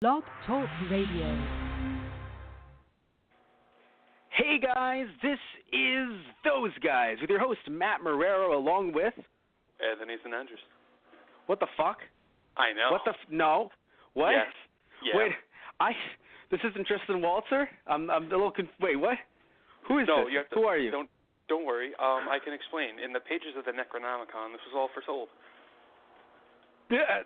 Blog Talk Radio. Hey guys, this is Those Guys with your host Matt Marrero along with Anthony Andrews. What the fuck? I know. What the no? What? Yes. Yeah. Wait, this isn't Tristan Waltzer? I'm a little wait, what? Who is this? You have to, Who are you? Don't worry. I can explain. In the pages of the Necronomicon, this was all foretold. Yeah.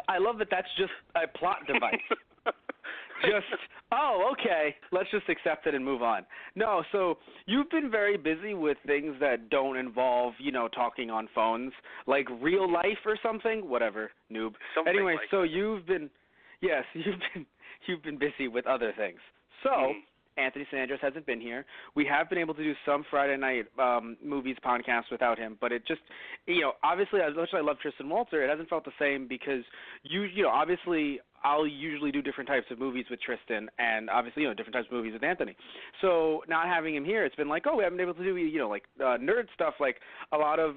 I love that that's just a plot device. Okay, let's just accept it and move on. No, so you've been very busy with things that don't involve, talking on phones, like real life or something, whatever, noob. Something anyway, like so that. you've been busy with other things. So, Anthony Sanders hasn't been here. We have been able to do some Friday night movies podcasts without him, but it just, obviously, as much as I love Tristan Walter, it hasn't felt the same because obviously, I'll usually do different types of movies with Tristan, and obviously, different types of movies with Anthony. So not having him here, it's been like, we haven't been able to do, nerd stuff, like a lot of,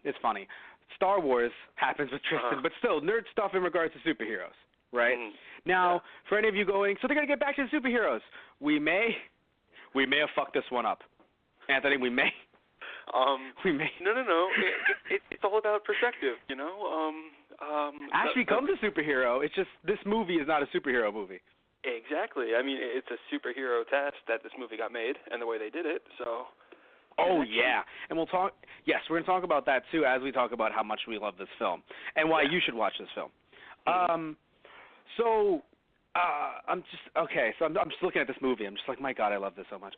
it's funny. Star Wars happens with Tristan, but still, nerd stuff in regards to superheroes, right? Now, for any of you going, so they're going to get back to the superheroes. We may have fucked this one up. Anthony, we may. We may. No. It's all about perspective, Ash becomes a superhero. It's just this movie is not a superhero movie. Exactly. I mean, it's a superhero test that this movie got made and the way they did it, so. Oh, yeah. And we're going to talk about that, too, as we talk about how much we love this film and why you should watch this film. I'm just looking at this movie. I'm just like, my God, I love this so much.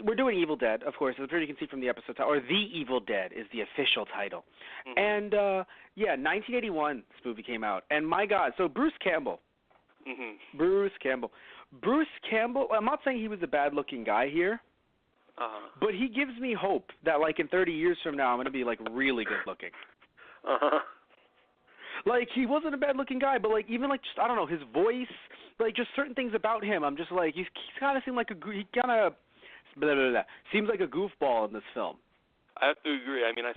We're doing Evil Dead, of course, as you can see from the episode title, or The Evil Dead is the official title. And, 1981, this movie came out. And, my God, so Bruce Campbell, I'm not saying he was a bad-looking guy here, but he gives me hope that, in 30 years from now, I'm going to be, really good-looking. He wasn't a bad-looking guy, but, even, just, I don't know, his voice, just certain things about him, I'm just he's kind of seemed like seems like a goofball in this film. I have to agree. I mean, I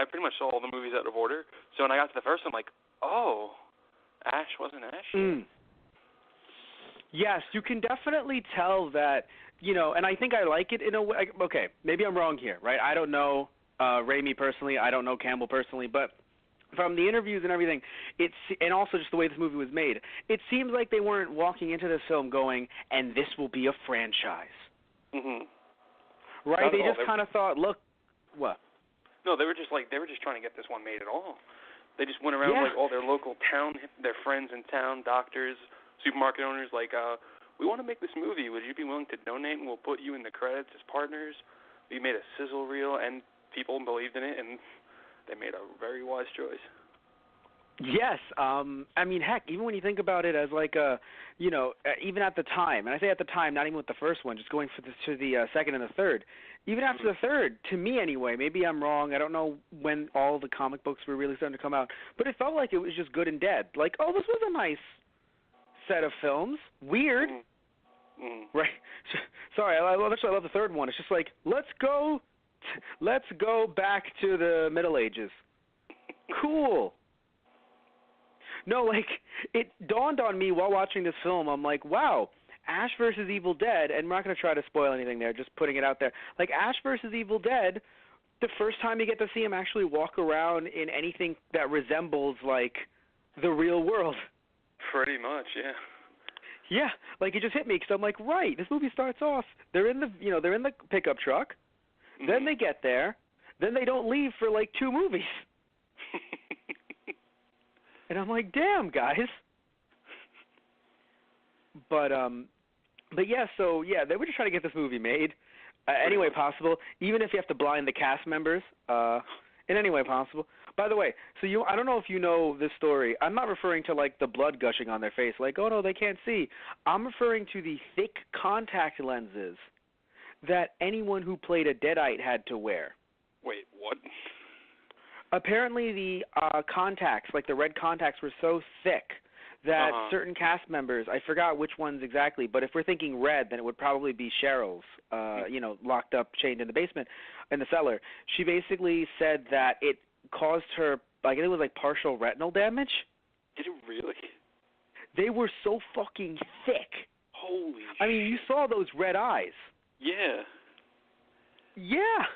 pretty much saw all the movies out of order, so when I got to the first one, I'm like, oh, Ash wasn't Ash? Yes, you can definitely tell that, and I think I like it in a way. Okay, maybe I'm wrong here, right? I don't know Raimi personally. I don't know Campbell personally, but from the interviews and everything, and also just the way this movie was made, it seems like they weren't walking into this film going, and this will be a franchise. Right? They just kind of thought, look, what? No, they were just trying to get this one made at all. They just went around all their local town, their friends in town, doctors, supermarket owners, we want to make this movie. Would you be willing to donate, and we'll put you in the credits as partners? We made a sizzle reel, and people believed in it, and they made a very wise choice. Yes. I mean, heck, even when you think about it as even at the time, and I say at the time, not even with the first one, just going to the second and the third, even after the third, to me anyway, maybe I'm wrong, I don't know when all the comic books were really starting to come out, but it felt like it was just good and dead. This was a nice set of films. Weird. Right. Sorry, I love the third one. It's just let's go back to the Middle Ages. Cool. No, it dawned on me while watching this film. I'm like, wow, Ash versus Evil Dead, and we're not going to try to spoil anything there, just putting it out there. Ash versus Evil Dead, the first time you get to see him actually walk around in anything that resembles, the real world. Pretty much, yeah. Yeah, it just hit me, because I'm like, right, this movie starts off, they're in the pickup truck, then they get there, then they don't leave for, 2 movies. And I'm like, damn, guys. But yeah, so, yeah, they were just trying to get this movie made any way possible, even if you have to blind the cast members in any way possible. By the way, so I don't know if you know this story. I'm not referring to, the blood gushing on their face, oh, no, they can't see. I'm referring to the thick contact lenses that anyone who played a Deadite had to wear. Wait, what? Apparently the contacts, the red contacts, were so thick that certain cast members, I forgot which ones exactly, but if we're thinking red, then it would probably be Cheryl's, locked up, chained in the basement, in the cellar. She basically said that it caused her I guess it was like partial retinal damage. Did it really? They were so fucking thick. Holy I mean, you saw those red eyes. Yeah. Yeah.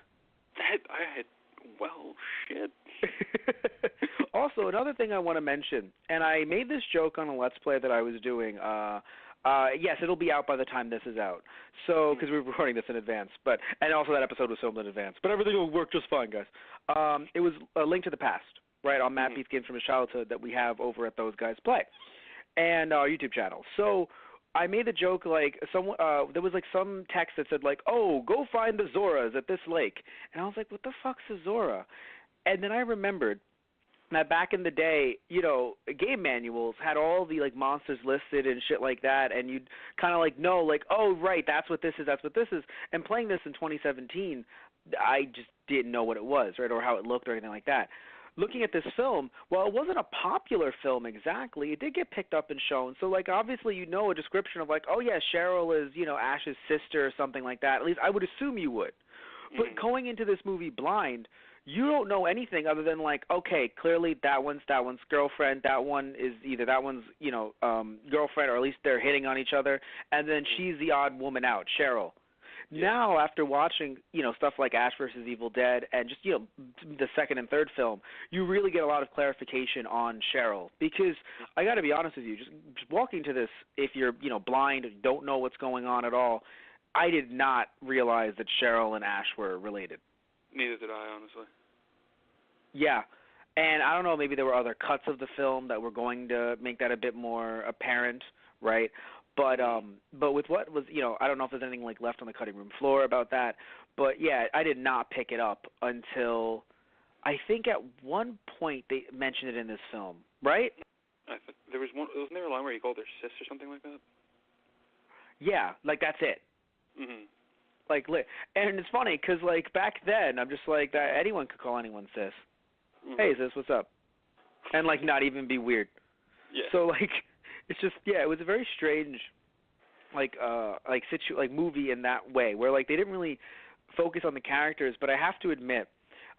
Shit. Also, another thing I want to mention, and I made this joke on a Let's Play that I was doing. Yes, it'll be out by the time this is out. So, because we're recording this in advance, and also that episode was filmed in advance. But everything will work just fine, guys. It was a Link to the Past, right, on Matt Beats Games from His Childhood that we have over at Those Guys Play, and our YouTube channel. So, I made the joke like there was like some text that said like, "Oh, go find the Zoras at this lake," and I was like, "What the fuck's a Zora?" And then I remembered that back in the day, game manuals had all the like monsters listed and shit like that, and you'd kind of like know like, oh right, that's what this is. And playing this in 2017, I just didn't know what it was, right, or how it looked or anything like that. Looking at this film, while it wasn't a popular film exactly, it did get picked up and shown. So like obviously a description of like, oh yeah, Cheryl is Ash's sister or something like that. At least I would assume you would. But going into this movie blind, you don't know anything other than like, okay, clearly that one's girlfriend, that one's girlfriend, or at least they're hitting on each other, and then she's the odd woman out, Cheryl. Yeah. Now, after watching stuff like Ash vs. Evil Dead and just the second and third film, you really get a lot of clarification on Cheryl. Because I got to be honest with you, just walking to this, if you're blind, don't know what's going on at all, I did not realize that Cheryl and Ash were related. Neither did I, honestly. Yeah. And I don't know, maybe there were other cuts of the film that were going to make that a bit more apparent, right? But with what was, I don't know if there's anything like left on the cutting room floor about that. But yeah, I did not pick it up until I think at one point they mentioned it in this film, right? There was one. Wasn't there a line where he called her sis or something like that? Yeah, like that's it. Mhm. Like, and it's funny because like back then I'm just like anyone could call anyone sis. Mm-hmm. Hey sis, what's up? And like not even be weird. Yeah. So like. It's just it was a very strange movie in that way where like they didn't really focus on the characters, but I have to admit,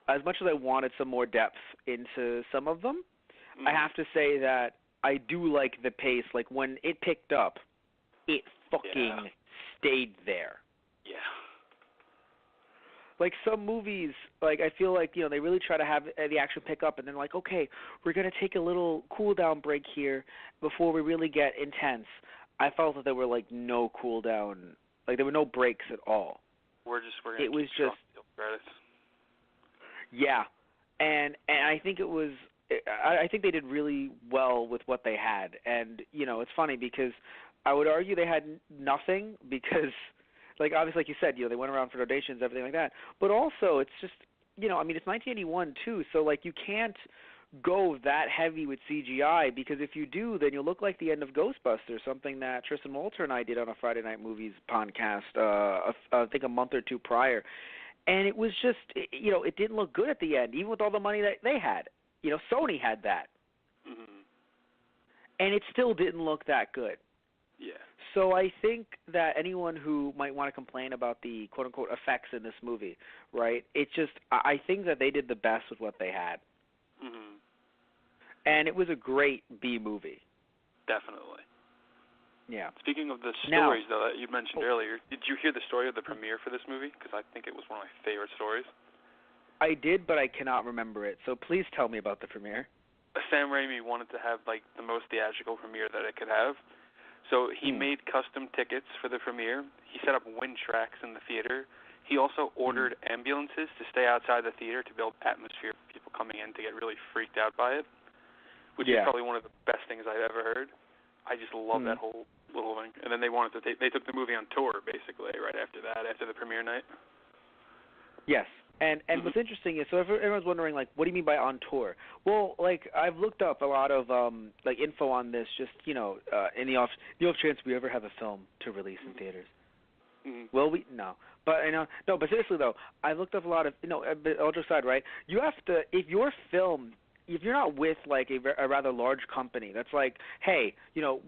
as much as I wanted some more depth into some of them, I have to say that I do like the pace. Like when it picked up, it fucking stayed there. Yeah. Like some movies, like I feel like they really try to have the action pick up, and then like, okay, we're gonna take a little cool down break here before we really get intense. I felt that there were like no cool down, like there were no breaks at all. We're gonna. It was just. Yeah, and I think it was. I think they did really well with what they had, and it's funny because I would argue they had nothing because. Like, obviously, like you said, they went around for donations, everything like that. But also, it's just, it's 1981, too, so, like, you can't go that heavy with CGI because if you do, then you'll look like the end of Ghostbusters, something that Tristan Walter and I did on a Friday Night Movies podcast, I think a month or two prior. And it was just, it didn't look good at the end, even with all the money that they had. Sony had that. Mm-hmm. And it still didn't look that good. Yeah. So I think that anyone who might want to complain about the quote-unquote effects in this movie, right, I think that they did the best with what they had. Mm-hmm. And it was a great B movie. Definitely. Yeah. Speaking of the stories, though, that you mentioned earlier, did you hear the story of the premiere for this movie? Because I think it was one of my favorite stories. I did, but I cannot remember it. So please tell me about the premiere. Sam Raimi wanted to have, like, the most theatrical premiere that it could have. So he made custom tickets for the premiere. He set up wind tracks in the theater. He also ordered ambulances to stay outside the theater to build atmosphere for people coming in to get really freaked out by it, which is probably one of the best things I've ever heard. I just love that whole little thing. And then they took the movie on tour, basically, right after that, after the premiere night. Yes. And what's interesting is, so if everyone's wondering, like, what do you mean by on tour? Well, like, I've looked up a lot of, like, info on this, just, in the off chance we ever have a film to release in theaters. Mm-hmm. Well, no. But, but seriously, though, I looked up a lot of, all jokes aside, right? You have to, if your film, if you're not with, like, a rather large company that's like, hey,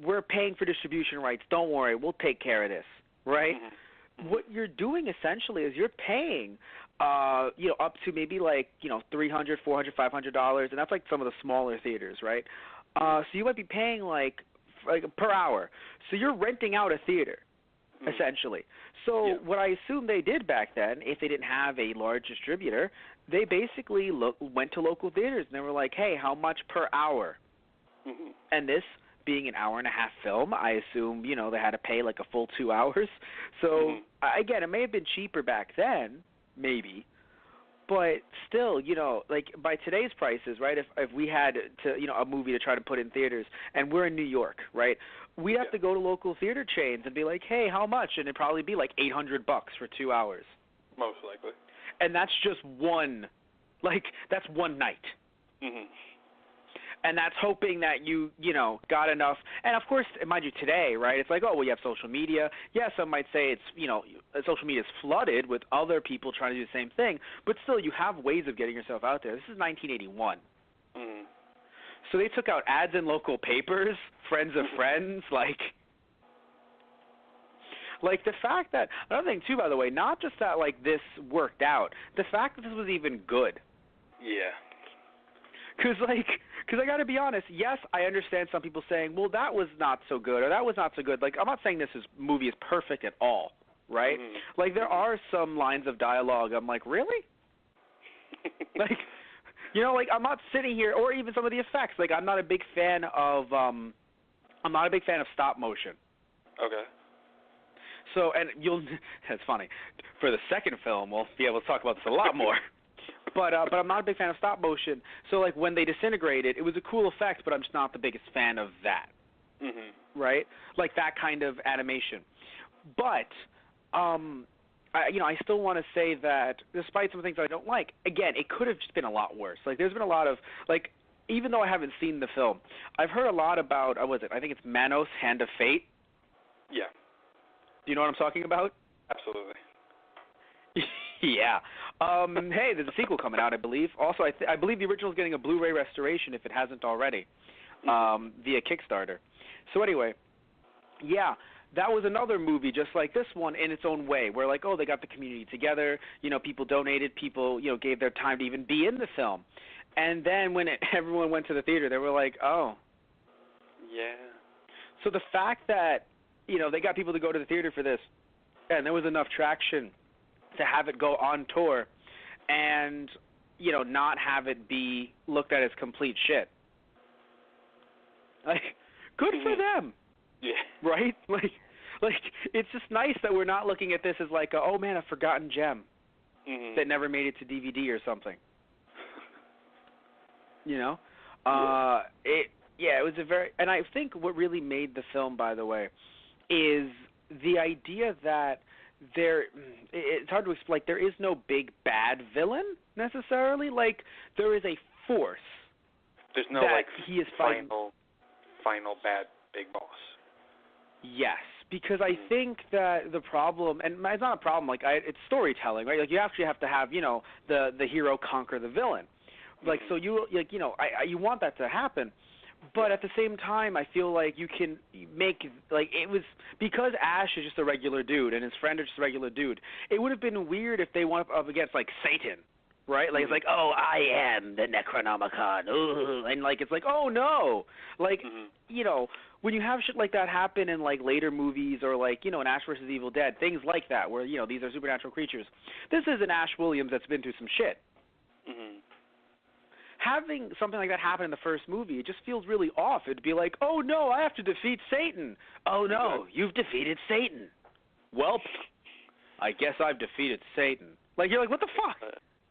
we're paying for distribution rights, don't worry, we'll take care of this, right? Mm-hmm. What you're doing essentially is you're paying up to maybe like, $300, $400, $500, and that's like some of the smaller theaters, right? So you might be paying like per hour. So you're renting out a theater, essentially. So what I assume they did back then, if they didn't have a large distributor, they basically went to local theaters and they were like, hey, how much per hour? Mm-hmm. And this being an hour-and-a-half film, I assume, they had to pay like a full 2 hours. So, again, it may have been cheaper back then, maybe, but still, like by today's prices, right, if we had to, a movie to try to put in theaters, and we're in New York, right, we'd have to go to local theater chains and be like, hey, how much? And it'd probably be like $800 for 2 hours. Most likely. And that's just that's one night. Mm-hmm. And that's hoping that you got enough. And, of course, mind you, today, right, it's like, oh, well, you have social media. Yeah, some might say it's, social media is flooded with other people trying to do the same thing. But still, you have ways of getting yourself out there. This is 1981. Mm. So they took out ads in local papers, friends of friends, like the fact that, another thing, too, by the way, not just that, like, this worked out, the fact that this was even good. Yeah. Because I got to be honest, yes, I understand some people saying, well, that was not so good or that was not so good. Like, I'm not saying this movie is perfect at all, right? Mm-hmm. Like, there are some lines of dialogue I'm like, really? like, I'm not sitting here, or even some of the effects. Like, I'm not a big fan of stop motion. Okay. So, and that's funny. For the second film, we'll be able to talk about this a lot more. But I'm not a big fan of stop motion. So, like, when they disintegrated, it was a cool effect, but I'm just not the biggest fan of that. Mm-hmm. Right? Like that kind of animation. But, I still want to say that despite some things I don't like, again, it could have just been a lot worse. Like, there's been a lot of, like, even though I haven't seen the film, I've heard a lot about, I think it's Manos, Hand of Fate. Yeah. Do you know what I'm talking about? Absolutely. Yeah. Hey, there's a sequel coming out, I believe. Also, I believe the original is getting a Blu-ray restoration if it hasn't already, via Kickstarter. So anyway, yeah, that was another movie just like this one in its own way, where like, oh, they got the community together, people donated, people, gave their time to even be in the film. And then when everyone went to the theater, they were like, oh. Yeah. So the fact that, they got people to go to the theater for this, and there was enough traction to have it go on tour and, not have it be looked at as complete shit. Like, good for them. Yeah. Right? Like it's just nice that we're not looking at this as like, oh, man, a forgotten gem that never made it to DVD or something. It was a very, and I think what really made the film, by the way, is the idea that it's hard to explain. Like, there is no big bad villain necessarily. Like, there is a force. There's no he is fighting. Final bad big boss. Yes, because I think that the problem, and it's not a problem. Like, it's storytelling, right? Like, you actually have to have the hero conquer the villain. Like, so you want that to happen. But at the same time, I feel like you can make, like, it was, because Ash is just a regular dude and his friend is just a regular dude, it would have been weird if they went up against, like, Satan, right? Like, it's like, oh, I am the Necronomicon, ooh, and, like, it's like, oh, no. Like, when you have shit like that happen in, like, later movies or, like, in Ash vs. Evil Dead, things like that where, these are supernatural creatures. This is an Ash Williams that's been through some shit. Mm-hmm. Having something like that happen in the first movie, it just feels really off. It'd be like, oh, no, I have to defeat Satan. Oh, no, you've defeated Satan. Welp, I guess I've defeated Satan. Like, you're like, what the fuck?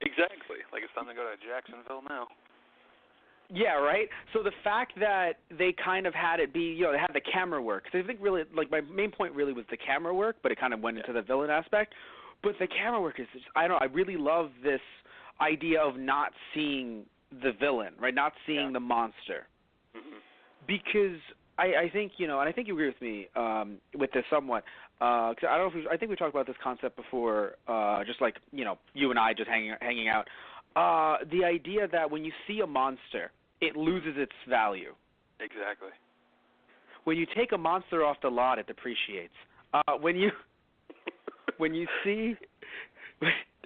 Exactly. Like, it's time to go to Jacksonville now. Yeah, right? So the fact that they kind of had it be, they had the camera work. Because I think really, like, my main point really was the camera work, but it kind of went into the villain aspect. But the camera work is just, I don't know, I really love this idea of not seeing the villain, right? Not seeing the monster. Mm-hmm. Because I think, and I think you agree with me with this somewhat, because I think we talked about this concept before, just like, you and I just hanging out. The idea that when you see a monster, it loses its value. Exactly. When you take a monster off the lot, it depreciates. When you see,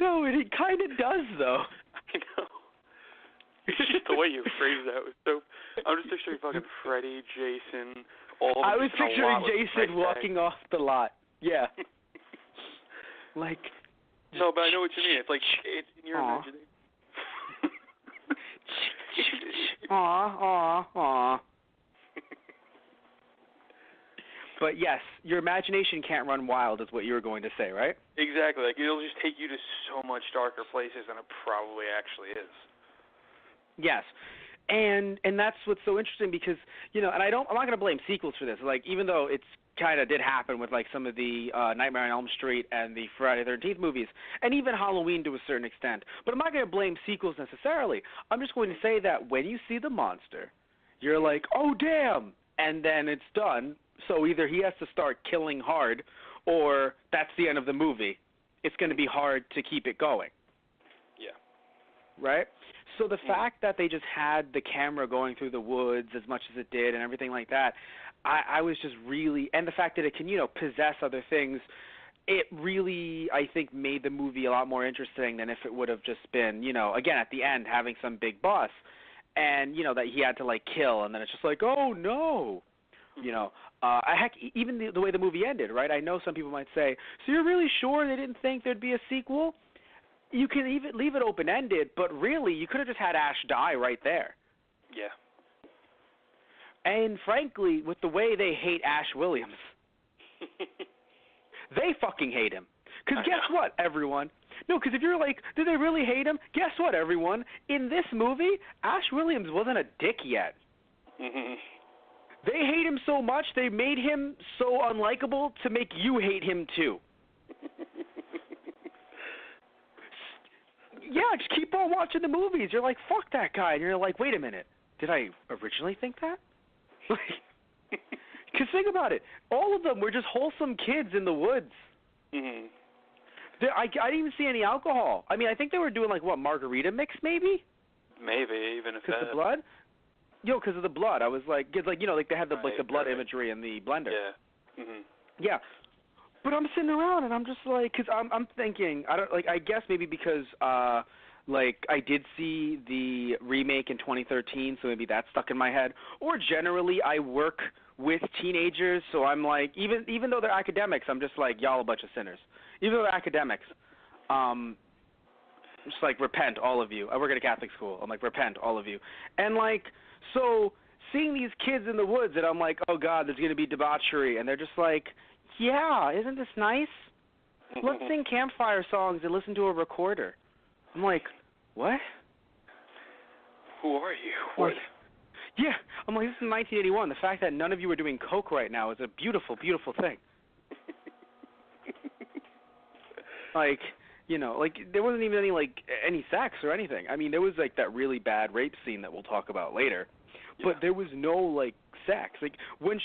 No, it kind of does, though. I know. It's just the way you phrase that was so. I'm just picturing fucking Freddy, Jason, all of them. I was picturing Jason walking off the lot. Yeah. Like. No, but I know what you mean. It's like it's in your imagination. Aw. But yes, your imagination can't run wild is what you were going to say, right? Exactly. Like, it'll just take you to so much darker places than it probably actually is. Yes. And that's what's so interesting because, and I'm not going to blame sequels for this. Like, even though it's kind of did happen with, like, some of the Nightmare on Elm Street and the Friday the 13th movies, and even Halloween to a certain extent. But I'm not going to blame sequels necessarily. I'm just going to say that when you see the monster, you're like, oh, damn, and then it's done. So either he has to start killing hard or that's the end of the movie. It's going to be hard to keep it going. Yeah. Right? So the fact that they just had the camera going through the woods as much as it did and everything like that, I was just really – and the fact that it can, possess other things, it really, I think, made the movie a lot more interesting than if it would have just been, again, at the end having some big boss and, that he had to, like, kill. And then it's just like, oh, no. Heck, even the way the movie ended, right? I know some people might say, so you're really sure they didn't think there'd be a sequel? You can even leave it open-ended, but really, you could have just had Ash die right there. Yeah. And frankly, with the way they hate Ash Williams, they fucking hate him. Because guess what, everyone? No, because if you're like, do they really hate him? Guess what, everyone? In this movie, Ash Williams wasn't a dick yet. Mm-hmm. They hate him so much, they made him so unlikable to make you hate him too. Yeah, just keep on watching the movies. You're like, fuck that guy. And you're like, wait a minute. Did I originally think that? Because think about it. All of them were just wholesome kids in the woods. Mm-hmm. I didn't even see any alcohol. I mean, I think they were doing, like, what, margarita mix maybe? Maybe, even if because of the blood? Because of the blood. I was like, cause like they had the the blood imagery in the blender. Yeah. Mm-hmm. Yeah. But I'm sitting around and I'm just like, because I'm thinking, I guess maybe because I did see the remake in 2013, so maybe that stuck in my head. Or generally, I work with teenagers, so I'm like, even though they're academics, I'm just like, y'all a bunch of sinners. Even though they're academics, just like, repent, all of you. I work at a Catholic school. I'm like, repent, all of you. And like, so seeing these kids in the woods, and I'm like, oh God, there's going to be debauchery, and they're just like, yeah, isn't this nice? Let's sing campfire songs and listen to a recorder. I'm like, what? Who are you? What? Yeah, I'm like, this is 1981. The fact that none of you are doing coke right now is a beautiful, beautiful thing. Like, there wasn't even any sex or anything. I mean, there was like that really bad rape scene that we'll talk about later, but there was no like sex. Like what was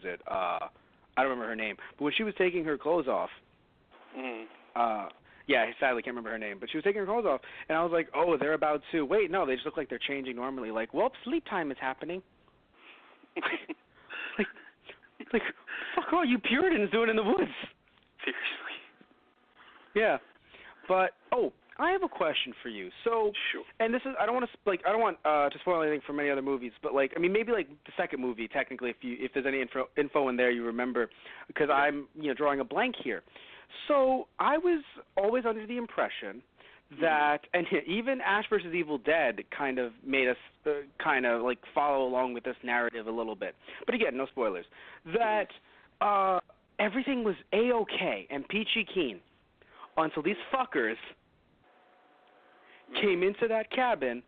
it? I don't remember her name, but when she was taking her clothes off, yeah, I sadly can't remember her name, but she was taking her clothes off, and I was like, oh, they're about to wait. No, they just look like they're changing normally. Like, well, sleep time is happening. like, fuck all you Puritans doing in the woods. Seriously. Yeah, but I have a question for you. So, sure. And this is I don't want to spoil anything from any other movies, but maybe the second movie technically, if there's any info in there you remember, because I'm drawing a blank here. So I was always under the impression that, and even Ash vs. Evil Dead kind of made us follow along with this narrative a little bit. But again, no spoilers. That everything was A-okay and peachy keen until these fuckers came into that cabin,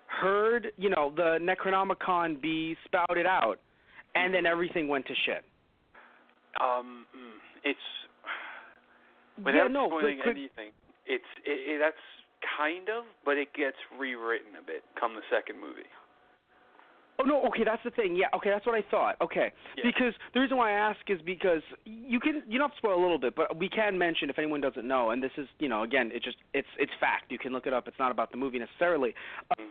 heard, the Necronomicon be spouted out, and then everything went to shit. It's without spoiling anything. That's kind of, but it gets rewritten a bit come the second movie. Oh, no, okay, that's the thing. Yeah, okay, that's what I thought. Okay. Yeah. Because the reason why I ask is because you don't have to spoil a little bit, but we can mention if anyone doesn't know, and this is, again, it's fact. You can look it up. It's not about the movie necessarily.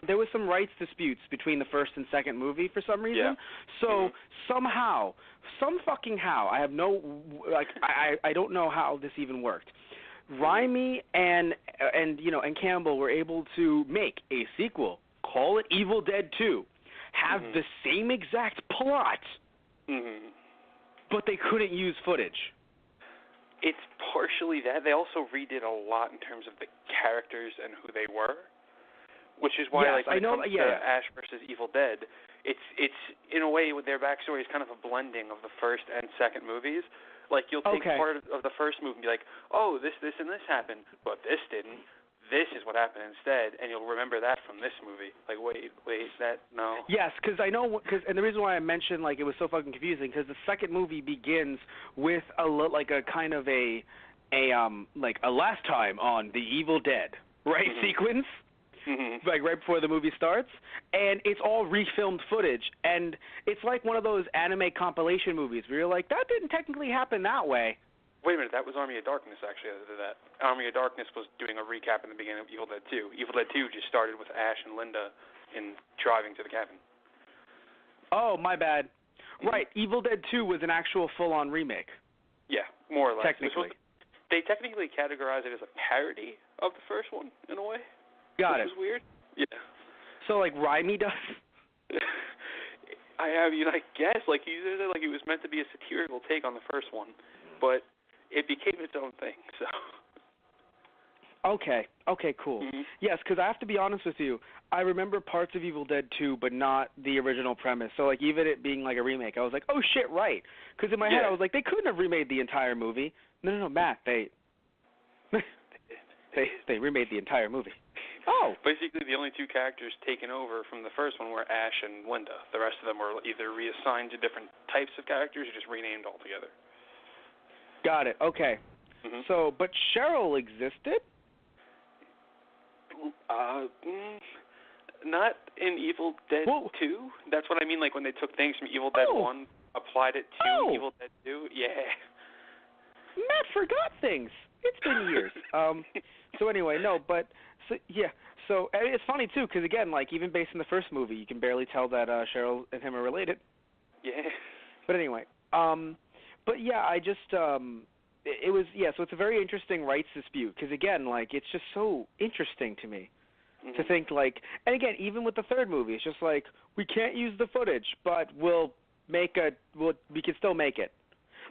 There was some rights disputes between the first and second movie for some reason. Yeah. So somehow, I have no, I don't know how this even worked. Raimi and Campbell were able to make a sequel, call it Evil Dead 2. Have the same exact plot, but they couldn't use footage. It's partially that. They also redid a lot in terms of the characters and who they were, which is why, when it comes to Ash versus Evil Dead, it's in a way with their backstory is kind of a blending of the first and second movies. Like you'll take part of the first movie and be like, oh, this, and this happened, but this didn't. This is what happened instead, and you'll remember that from this movie. Like, wait, that, no. Yes, because I know, and the reason why I mentioned, like, it was so fucking confusing, because the second movie begins with a last time on The Evil Dead, right, sequence, like right before the movie starts, and it's all refilmed footage, and it's like one of those anime compilation movies where you're like, that didn't technically happen that way. Wait a minute, that was Army of Darkness, actually, that did that. Army of Darkness was doing a recap in the beginning of Evil Dead 2. Evil Dead 2 just started with Ash and Linda driving to the cabin. Oh, my bad. Right, Evil Dead 2 was an actual full-on remake. Yeah, more or less. Technically. They technically categorize it as a parody of the first one, in a way. Got it. Which is weird. Yeah. So, like, Raimi does? I guess. Like, he said it like it was meant to be a satirical take on the first one. But it became its own thing, so. Okay, cool. Yes, because I have to be honest with you, I remember parts of Evil Dead 2, but not the original premise. So, like, even it being like a remake, I was like, oh, shit, right. Because in my head, I was like, they couldn't have remade the entire movie. No, Matt, they remade the entire movie. Oh. Basically, the only two characters taken over from the first one were Ash and Linda. The rest of them were either reassigned to different types of characters or just renamed altogether. Got it. Okay. So, but Cheryl existed? Not in Evil Dead 2. That's what I mean, like when they took things from Evil Dead 1, applied it to Evil Dead 2. Yeah. Matt forgot things. It's been years. So anyway, So it's funny, too, because, again, like, even based on the first movie, you can barely tell that Cheryl and him are related. Yeah. But anyway, but yeah, I just, it was, so it's a very interesting rights dispute, because again, like, it's just so interesting to me to think, like, and again, even with the third movie, it's just like, we can't use the footage, but we can still make it.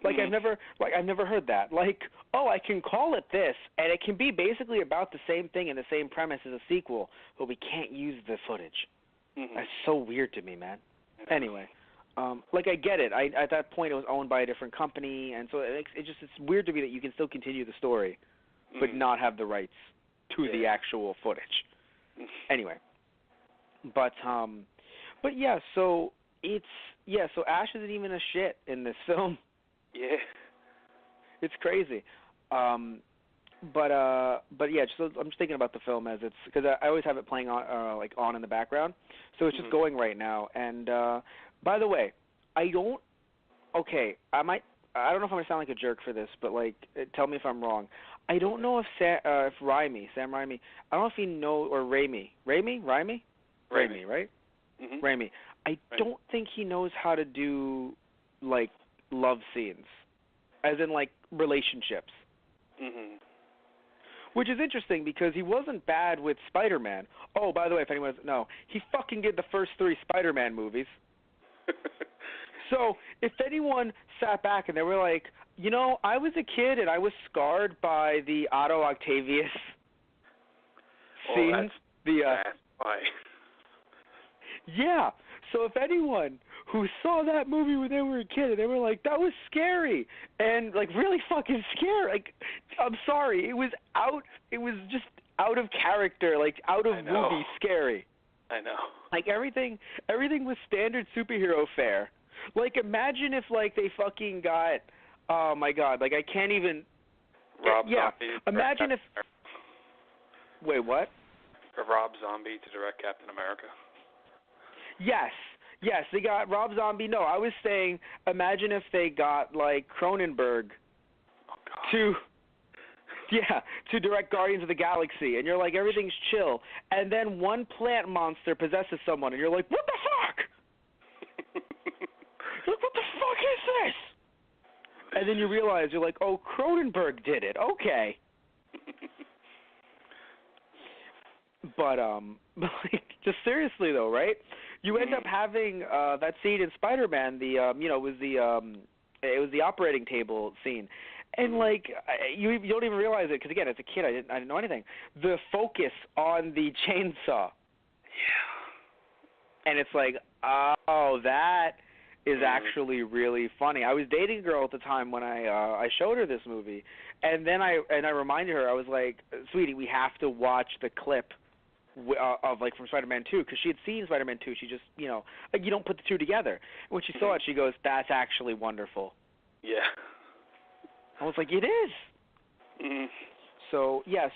Like, I've never heard that. Like, oh, I can call it this, and it can be basically about the same thing and the same premise as a sequel, but we can't use the footage. That's so weird to me, man. Anyway. Like, I get it. At that point, it was owned by a different company, and so it's weird to me that you can still continue the story, but not have the rights to the actual footage. Anyway, but yeah, so so Ash isn't even a shit in this film. Yeah, it's crazy. But yeah, so I'm just thinking about the film as it's because I always have it playing on in the background, so it's just going right now. And by the way, I don't know if I'm going to sound like a jerk for this, but like, tell me if I'm wrong. I don't know if Sam Raimi, I don't know if he knows, or Raimi, right? Raimi. I don't think he knows how to do like love scenes, as in like relationships. Which is interesting because he wasn't bad with Spider-Man. Oh, by the way, if anyone doesn't know, he fucking did the first 3 Spider-Man movies. So if anyone sat back and they were like, I was a kid and I was scarred by the Otto Octavius scenes. That's why. Yeah. So if anyone who saw that movie when they were a kid and they were like, that was scary and like really fucking scary, like, I'm sorry, it was just out of character, like out of movie scary. I know. Like everything was standard superhero fare. Like imagine if like they fucking got, oh my god, like I can't even. Rob Zombie. Imagine if. Wait, what? Rob Zombie to direct Captain America. Yes, Yes, they got Rob Zombie. No, I was saying, imagine if they got like Cronenberg to direct Guardians of the Galaxy, and you're like, everything's chill, and then one plant monster possesses someone, and you're like, what the fuck? Like, what the fuck is this? And then you realize, you're like, oh, Cronenberg did it. Okay. But like, just seriously though, right? You end up having that scene in Spider-Man. It was the operating table scene, and like you don't even realize it because again, as a kid, I didn't know anything. The focus on the chainsaw. Yeah. And it's like, oh, that is actually really funny. I was dating a girl at the time when I showed her this movie, and then I reminded her, I was like, sweetie, we have to watch the clip of like from Spider-Man 2 because she had seen Spider-Man 2. She just, like, you don't put the two together. When she saw it, she goes, "That's actually wonderful." Yeah. I was like, it is. Mm-hmm. So yeah,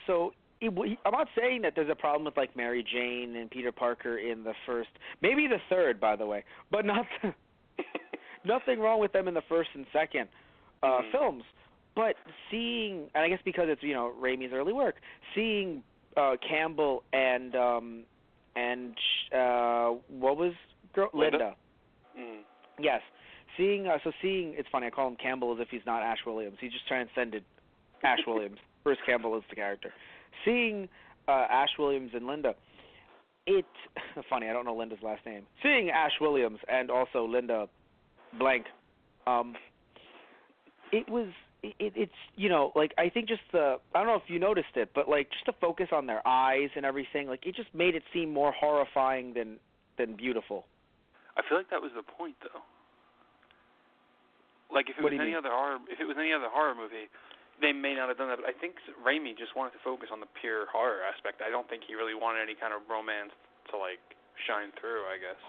I'm not saying that there's a problem with like Mary Jane and Peter Parker in the first, maybe the third, by the way, but nothing wrong with them in the first and second films. But seeing, and I guess because it's Raimi's early work, seeing Campbell and what was Linda? Mm. Yes, seeing it's funny. I call him Campbell as if he's not Ash Williams. He just transcended Ash Williams. Bruce Campbell is the character. Seeing Ash Williams and Linda, funny. I don't know Linda's last name. Seeing Ash Williams and also Linda blank, it was. It's like I think just I don't know if you noticed it, but like just the focus on their eyes and everything, like it just made it seem more horrifying than beautiful. I feel like that was the point, though. Like if it was any other horror movie, they may not have done that. But I think Raimi just wanted to focus on the pure horror aspect. I don't think he really wanted any kind of romance to like shine through, I guess.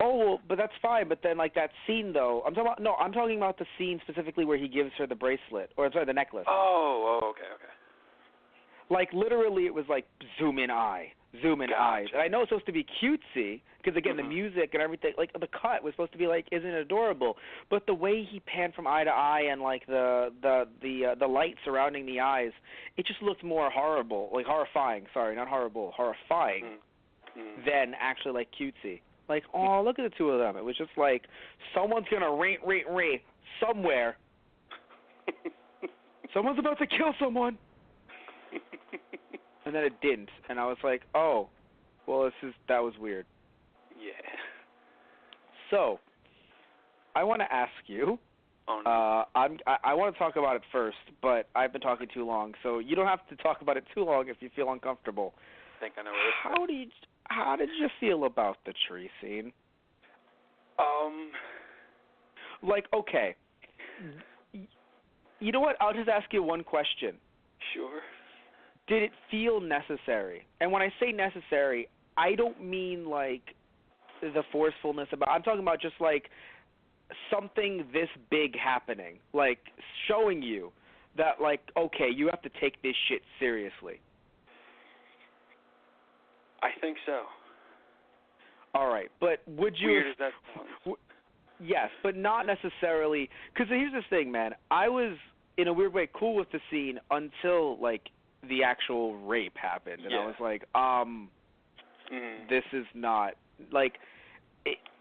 Oh, well, but that's fine. But then, like that scene, though, I'm talking about the scene specifically where he gives her the bracelet, or sorry, the necklace. Oh, okay. Like literally, it was like zoom in eye, gotcha. eyes. And I know it's supposed to be cutesy because again, the music and everything, like the cut was supposed to be like, isn't it adorable? But the way he panned from eye to eye and like the light surrounding the eyes, it just looked more horrible, like horrifying. Sorry, not horrible, horrifying, than actually like cutesy. Like, oh, look at the two of them. It was just like, someone's going to rant somewhere. Someone's about to kill someone. And then it didn't. And I was like, oh, well, that was weird. Yeah. So, I want to ask you. Oh, no. I want to talk about it first, but I've been talking too long. So you don't have to talk about it too long if you feel uncomfortable. I think I know where this is. How did you feel about the tree scene? Like, okay. You know what? I'll just ask you one question. Sure. Did it feel necessary? And when I say necessary, I don't mean like the forcefulness I'm talking about just like something this big happening, like showing you that like, okay, you have to take this shit seriously. I think so. All right, but would you? Weird as that sounds. Yes, but not necessarily. Because here's the thing, man. I was in a weird way cool with the scene until like the actual rape happened, and I was like, this is not like,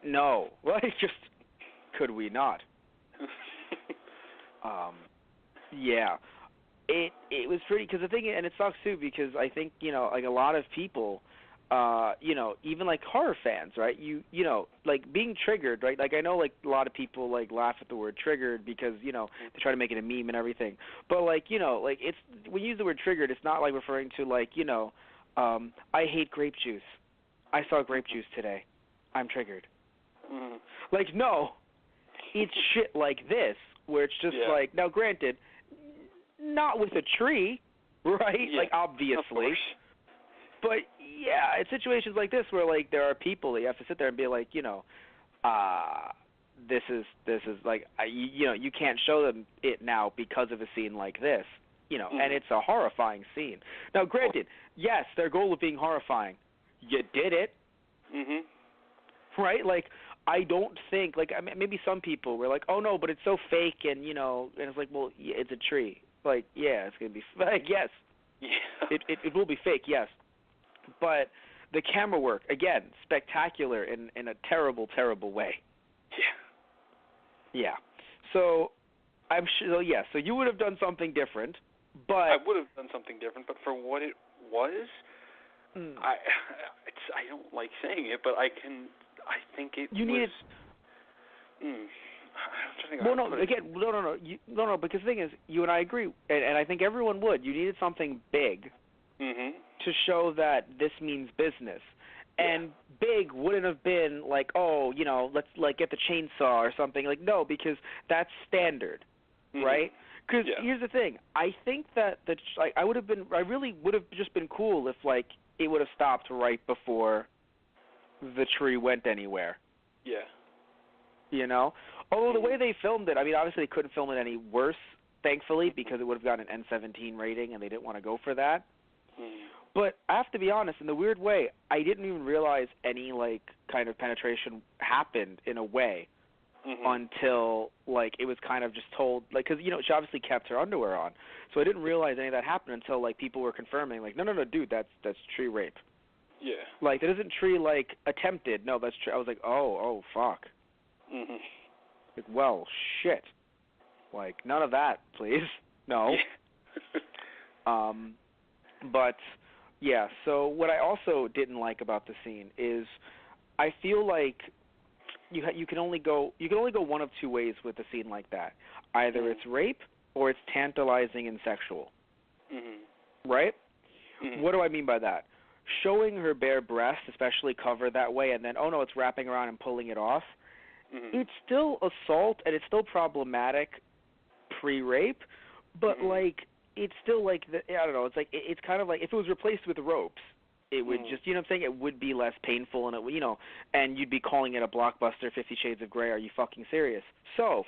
no, like just could we not? Yeah. It was pretty, because the thing, and it sucks too, because I think, like a lot of people, even like horror fans, right? You like being triggered, right? Like I know like a lot of people like laugh at the word triggered because, they try to make it a meme and everything. But like, like it's, when you use the word triggered, it's not like referring to like, I hate grape juice. I saw grape juice today. I'm triggered. Like, no, it's shit like this where it's just like, now granted, not with a tree, right? Yeah, like obviously. But yeah, it's situations like this where like there are people that you have to sit there and be like, this is like, you can't show them it now because of a scene like this, and it's a horrifying scene. Now, granted, yes, their goal of being horrifying, you did it, right? Like, I don't think, like, I mean, maybe some people were like, oh no, but it's so fake, and you know, and it's like, well, yeah, it's a tree. Like, yeah, it's gonna be like, yes, Yeah. it will be fake, yes, but the camera work, again, spectacular in a terrible, terrible way. Yeah. Yeah. So I'm sure. So yeah. So you would have done something different, but I would have done something different, but for what it was, I don't like saying it, but I think it you was. needed. I'm trying to think Well, how to no. put it. Again, no. Because the thing is, you and I agree, and I think everyone would. You needed something big to show that this means business. And big wouldn't have been like, oh, you know, let's like get the chainsaw or something. Like, no, because that's standard, right? Because here's the thing. I think that I really would have just been cool if like it would have stopped right before the tree went anywhere. Yeah. You know? Although the way they filmed it, I mean, obviously they couldn't film it any worse, thankfully, because it would have gotten an N-17 rating, and they didn't want to go for that. But I have to be honest, in the weird way, I didn't even realize any, like, kind of penetration happened in a way until, like, it was kind of just told, like, because, you know, she obviously kept her underwear on. So I didn't realize any of that happened until, like, people were confirming, like, no, dude, that's tree rape. Yeah. Like, that isn't tree, like, attempted. No, that's tree. I was like, oh, fuck. Like, well, shit. Like, none of that, please. No. But yeah, so what I also didn't like about the scene is I feel like you can only go one of two ways with a scene like that. Either it's rape or it's tantalizing and sexual. Right? What do I mean by that? Showing her bare breast, especially covered that way, and then, oh no, it's wrapping around and pulling it off. It's still assault, and it's still problematic pre-rape, but like it's still like I don't know. It's like it's kind of like if it was replaced with ropes, it would just, you know what I'm saying? It would be less painful, and it would, you know, and you'd be calling it a blockbuster 50 Shades of Grey. Are you fucking serious? So,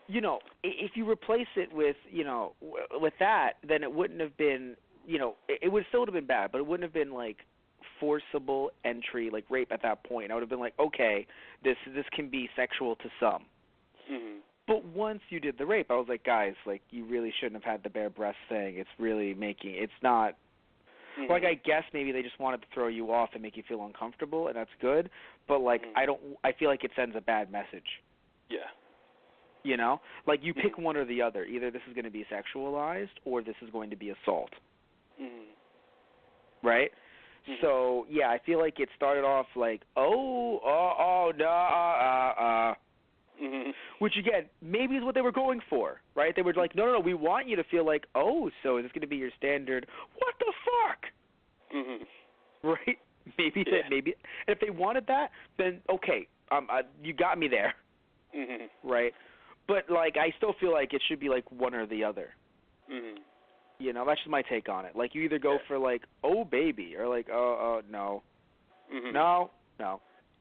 you know, if you replace it with, you know, with that, then it wouldn't have been, you know, it would still have been bad, but it wouldn't have been like forcible entry, like rape at that point. I would have been like, okay, this can be sexual to some. But once you did the rape, I was like, guys, like, you really shouldn't have had the bare breast thing. It's really it's not, like, I guess maybe they just wanted to throw you off and make you feel uncomfortable, and that's good, but, like, I feel like it sends a bad message. Yeah. You know? Like, you pick one or the other. Either this is going to be sexualized or this is going to be assault. Right? So, yeah, I feel like it started off like, which, again, maybe is what they were going for, right? They were like, no, we want you to feel like, oh, so is this going to be your standard, what the fuck? Right? Maybe, maybe. And if they wanted that, then, okay, you got me there, right? But, like, I still feel like it should be, like, one or the other. You know, that's just my take on it. Like, you either go for, like, oh, baby, or, like, no. No.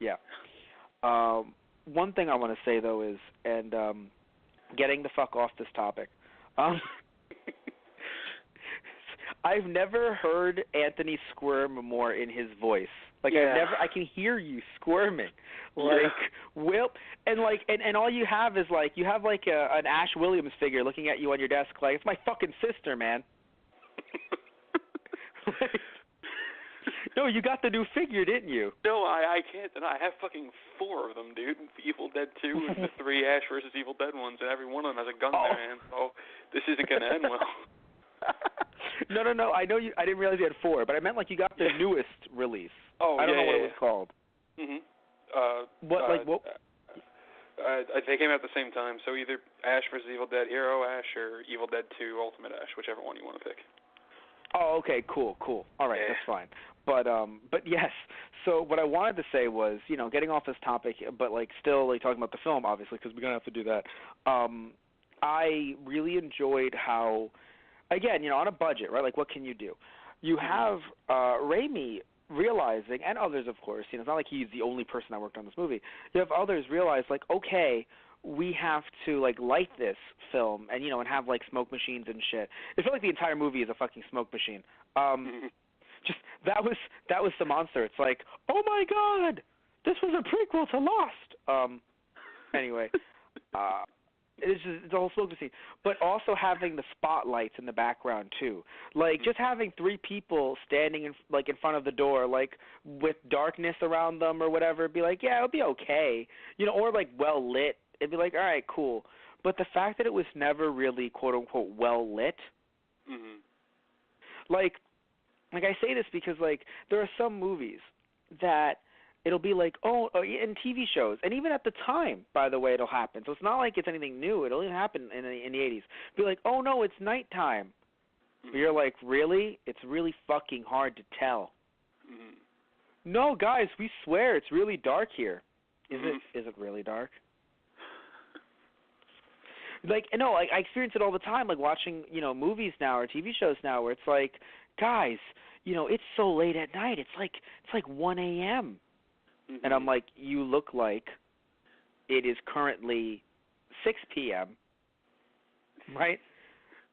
Yeah. One thing I want to say, though, is, and getting the fuck off this topic, I've never heard Anthony squirm more in his voice. Like, I can hear you squirming. Like, and all you have is, like, you have, like, an Ash Williams figure looking at you on your desk, like, it's my fucking sister, man. No, you got the new figure, didn't you? No, I can't deny. I have fucking 4 of them, dude. Evil Dead 2 and the 3 Ash versus Evil Dead ones, and every one of them has a gun in their hand. So this isn't going to end well. No. I know you. I didn't realize you had 4, but I meant like you got the newest release. I don't know what it was called. What? They came out at the same time, so either Ash versus Evil Dead Hero Ash or Evil Dead 2 Ultimate Ash, whichever one you want to pick. Oh, okay, cool. All right, that's fine. But yes. So what I wanted to say was, you know, getting off this topic, but like still like talking about the film, obviously, because we're gonna have to do that. I really enjoyed how, again, you know, on a budget, right? Like, what can you do? You have Raimi realizing, and others, of course. You know, it's not like he's the only person that worked on this movie. You have others realize, like, okay, we have to like light this film and, you know, and have like smoke machines and shit. It felt like the entire movie is a fucking smoke machine. Just that was the monster. It's like, oh my god, this was a prequel to Lost. Anyway, it's a whole smoke scene. But also having the spotlights in the background too, like just having three people standing in front of the door, like with darkness around them or whatever. It'd be like, yeah, it'll be okay, or like well lit. It'd be like, all right, cool. But the fact that it was never really quote unquote well lit, like I say this because like there are some movies that it'll be like, in TV shows, and even at the time, by the way, it'll happen. So it's not like it's anything new. It'll even happen in the 80s. Be like, oh no, it's nighttime. But you're like, really? It's really fucking hard to tell. No, guys, we swear it's really dark here. Is it really dark? Like, no, I experience it all the time, like watching, movies now or TV shows now where it's like, guys, it's so late at night. It's like 1 a.m. And I'm like, you look like it is currently 6 p.m., right?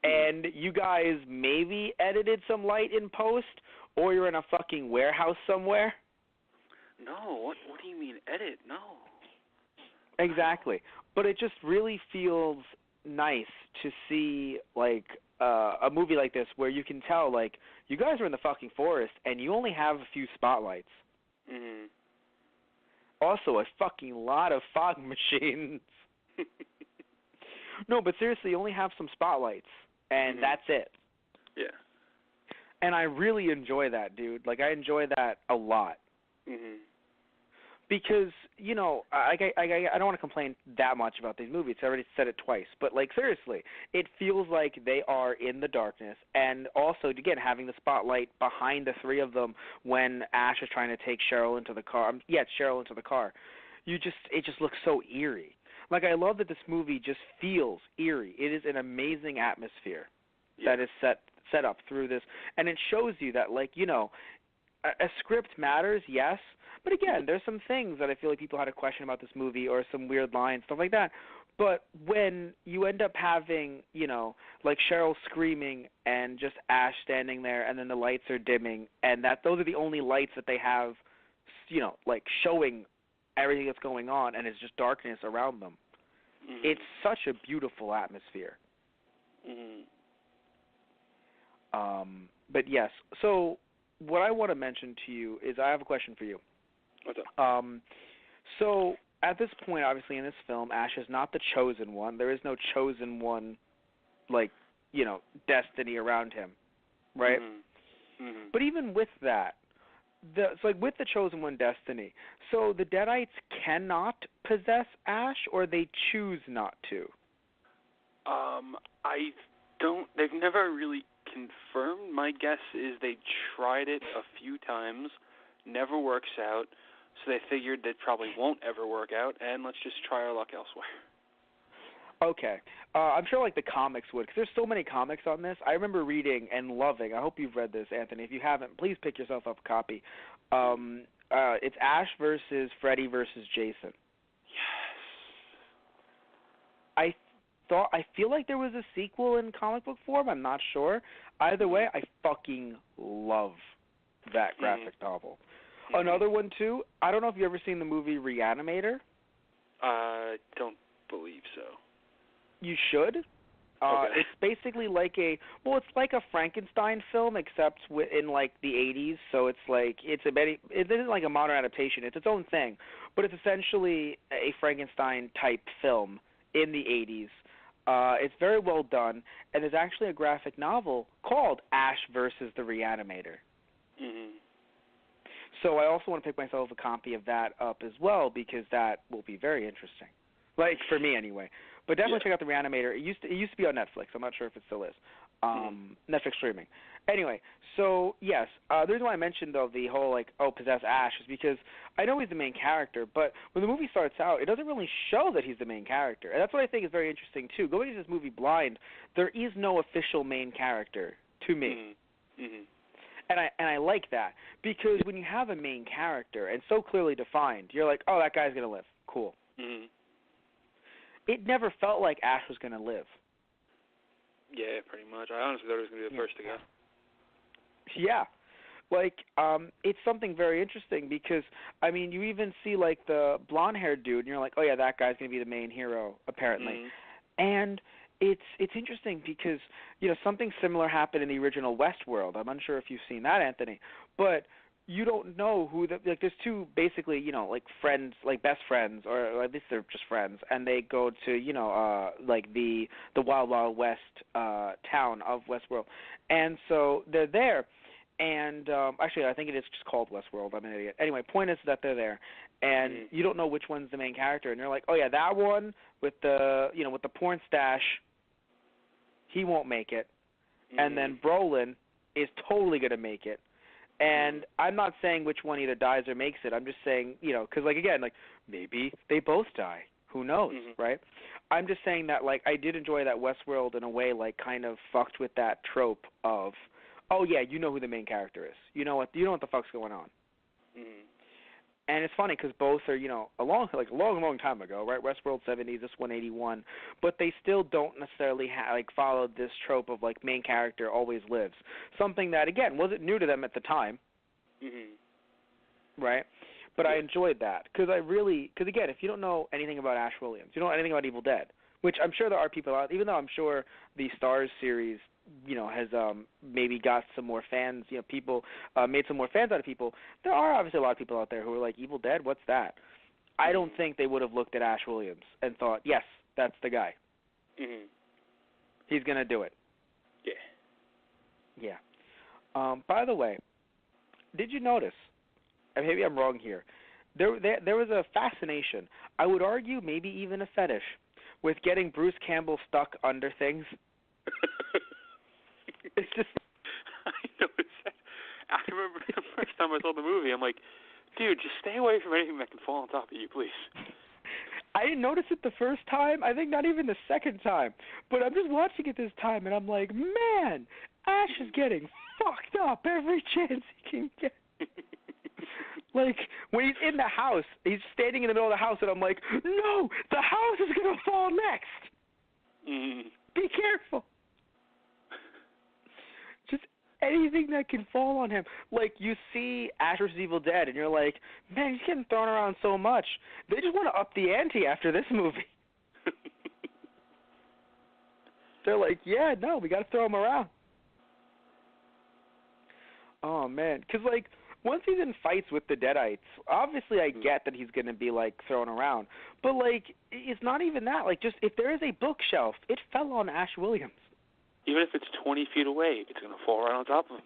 And you guys maybe edited some light in post, or you're in a fucking warehouse somewhere. No, what do you mean edit? No. Exactly. But it just really feels nice to see, like, a movie like this where you can tell, like, you guys are in the fucking forest and you only have a few spotlights. Also, a fucking lot of fog machines. No, but seriously, you only have some spotlights, and that's it. Yeah. And I really enjoy that, dude. Like, I enjoy that a lot. Because, I don't want to complain that much about these movies. I already said it twice. But, like, seriously, it feels like they are in the darkness. And also, again, having the spotlight behind the three of them when Ash is trying to take Cheryl into the car. It's Cheryl into the car. It just looks so eerie. Like, I love that this movie just feels eerie. It is an amazing atmosphere that is set up through this. And it shows you that, like, a script matters, yes. But again, there's some things that I feel like people had a question about this movie or some weird lines, stuff like that. But when you end up having, like Cheryl screaming and just Ash standing there and then the lights are dimming and those are the only lights that they have, like showing everything that's going on and it's just darkness around them. It's such a beautiful atmosphere. But yes, so what I want to mention to you is I have a question for you. What's up? So at this point, obviously, in this film, Ash is not the chosen one. There is no chosen one, like, destiny around him, right? But even with that, it's like with the chosen one destiny, so the Deadites cannot possess Ash, or they choose not to? They've never really confirmed. My guess is they tried it a few times, never works out, so they figured that probably won't ever work out, and let's just try our luck elsewhere. Okay. I'm sure like the comics would, because there's so many comics on this. I remember reading and loving, I hope you've read this, Anthony. If you haven't, please pick yourself up a copy. It's Ash versus Freddy versus Jason. Yes. I feel like there was a sequel in comic book form. I'm not sure. Either way, I fucking love that graphic novel. Another one, too, I don't know if you've ever seen the movie Reanimator. Don't believe so. You should. Okay. It's basically like it's like a Frankenstein film, except in like the 80s. So it's like it isn't like a modern adaptation. It's its own thing, but it's essentially a Frankenstein type film in the 80s. It's very well done, and there's actually a graphic novel called Ash versus the Reanimator. So I also want to pick myself a copy of that up as well, because that will be very interesting. Like, for me anyway. But definitely check out the Reanimator. It used to be on Netflix. I'm not sure if it still is. Netflix streaming. Anyway, so yes, the reason why I mentioned, though, the whole, like, possess Ash is because I know he's the main character, but when the movie starts out, it doesn't really show that he's the main character. And that's what I think is very interesting, too. Going into this movie blind, there is no official main character to me. And I like that, because when you have a main character and so clearly defined, you're like, oh, that guy's going to live. Cool. It never felt like Ash was going to live. Yeah, pretty much. I honestly thought he was going to be the first to go. Yeah. like, it's something very interesting because, I mean, you even see, like, the blonde-haired dude, and you're like, oh, yeah, that guy's going to be the main hero, apparently. And it's interesting because, you know, something similar happened in the original Westworld. I'm unsure if you've seen that, Anthony. But you don't know who like, there's two basically, you know, like friends, like best friends, or at least they're just friends, and they go to, you know, like the Wild Wild West town of Westworld. And so they're there. And actually, I think it is just called Westworld. I'm an idiot. Anyway, point is that they're there, and you don't know which one's the main character. And you're like, oh yeah, that one with the, you know, with the porn stash, he won't make it. And then Brolin is totally gonna make it. And I'm not saying which one either dies or makes it. I'm just saying, you know, because like again, like maybe they both die. Who knows, right? I'm just saying that like I did enjoy that Westworld in a way, like kind of fucked with that trope of, oh yeah, you know who the main character is. You know what the fuck's going on. And it's funny because both are, you know, a long time ago, right? Westworld 70s, this one 81, but they still don't necessarily follow this trope of like main character always lives. Something that again wasn't new to them at the time, right? But I enjoyed that because again, if you don't know anything about Ash Williams, you don't know anything about Evil Dead, which I'm sure there are people out, even though I'm sure the Starz series, you know, has maybe got some more fans, you know, people made some more fans out of people. There are obviously a lot of people out there who are like, Evil Dead, what's that? I don't think they would have looked at Ash Williams and thought, yes, that's the guy. He's going to do it. Yeah. By the way, did you notice, and maybe I'm wrong here, there was a fascination, I would argue maybe even a fetish, with getting Bruce Campbell stuck under things. It's just, I noticed that. I remember the first time I saw the movie, I'm like, dude, just stay away from anything that can fall on top of you, please. I didn't notice it the first time. I think not even the second time. But I'm just watching it this time, and I'm like, man, Ash is getting fucked up every chance he can get. Like, when he's in the house, he's standing in the middle of the house, and I'm like, no, the house is going to fall next. Be careful. Just anything that can fall on him. Like, you see Ash vs. Evil Dead, and you're like, man, he's getting thrown around so much. They just want to up the ante after this movie. They're like, yeah, no, we got to throw him around. Oh, man. Because, like, once he's in fights with the Deadites, obviously I get that he's going to be, like, thrown around. But, like, it's not even that. Like, just if there is a bookshelf, it fell on Ash Williams. Even if it's 20 feet away, it's going to fall right on top of him.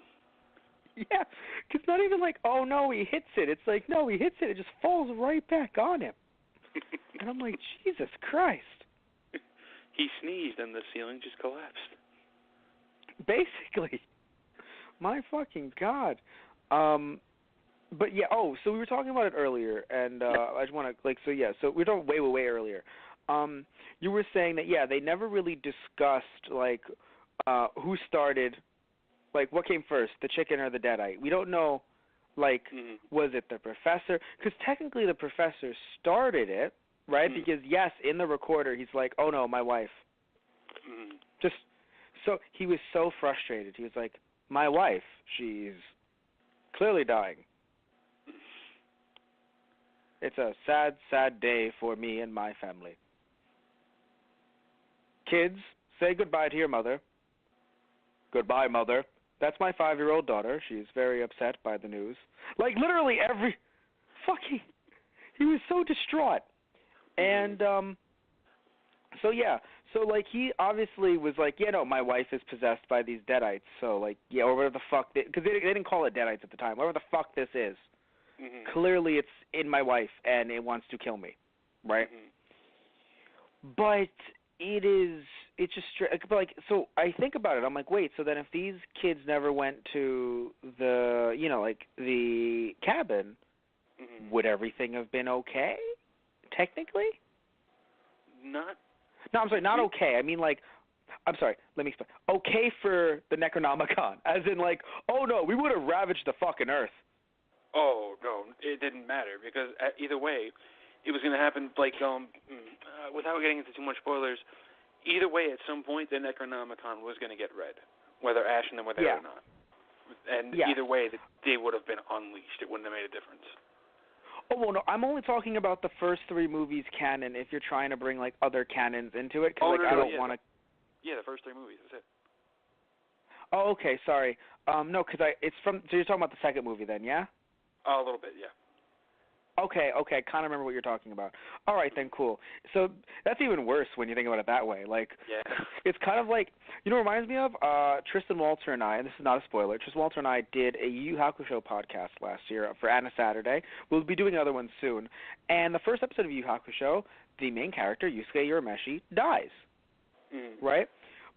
Yeah, because not even like, oh, no, he hits it. It's like, no, he hits it. It just falls right back on him. And I'm like, Jesus Christ. He sneezed and the ceiling just collapsed. Basically. My fucking God. But, yeah, so we were talking about it earlier, and I just want to, like, so we were talking way earlier. You were saying that, yeah, they never really discussed, like, who started, like, what came first, the chicken or the Deadite. We don't know, like, was it the professor? Because technically the professor started it, right? Because, yes, in the recorder, he's like, oh, no, my wife. Just, so he was so frustrated. He was like, my wife, she's clearly dying. It's a sad, sad day for me and my family. Kids, say goodbye to your mother. Goodbye, Mother. That's my 5-year-old daughter. She's very upset by the news. Like, literally every fucking... He was so distraught. And, so, yeah. So, like, he obviously was like, yeah, no, my wife is possessed by these Deadites. So, like, yeah, or whatever the fuck... Because they didn't call it Deadites at the time. Whatever the fuck this is. Clearly it's in my wife, and it wants to kill me. Right? But... it's just, like, so I think about it, I'm like, wait, so then if these kids never went to the, you know, like, the cabin, would everything have been okay, technically? No, I'm sorry, not okay, I mean, like, I'm sorry, let me explain. Okay for the Necronomicon, as in, like, oh, no, we would have ravaged the fucking Earth. Oh, no, it didn't matter, because either way, it was going to happen, like, without getting into too much spoilers, either way, at some point, the Necronomicon was going to get read, whether Ash and them were there or not. And yes. either way, they would have been unleashed. It wouldn't have made a difference. Oh, well, no, I'm only talking about the first 3 movies canon if you're trying to bring, like, other canons into it, because, I don't want to... Yeah, the first 3 movies, that's it. Oh, okay, sorry. No, because it's from... So you're talking about the second movie then, yeah? A little bit, yeah. Okay, I kind of remember what you're talking about. All right, then, cool. So that's even worse when you think about it that way. Like, yeah. It's kind of like, you know what it reminds me of? Tristan Walter and I, and this is not a spoiler, Tristan Walter and I did a Yu Yu Hakusho podcast last year for Anna Saturday. We'll be doing another one soon. And the first episode of Yu Yu Hakusho, the main character, Yusuke Urameshi, dies, right?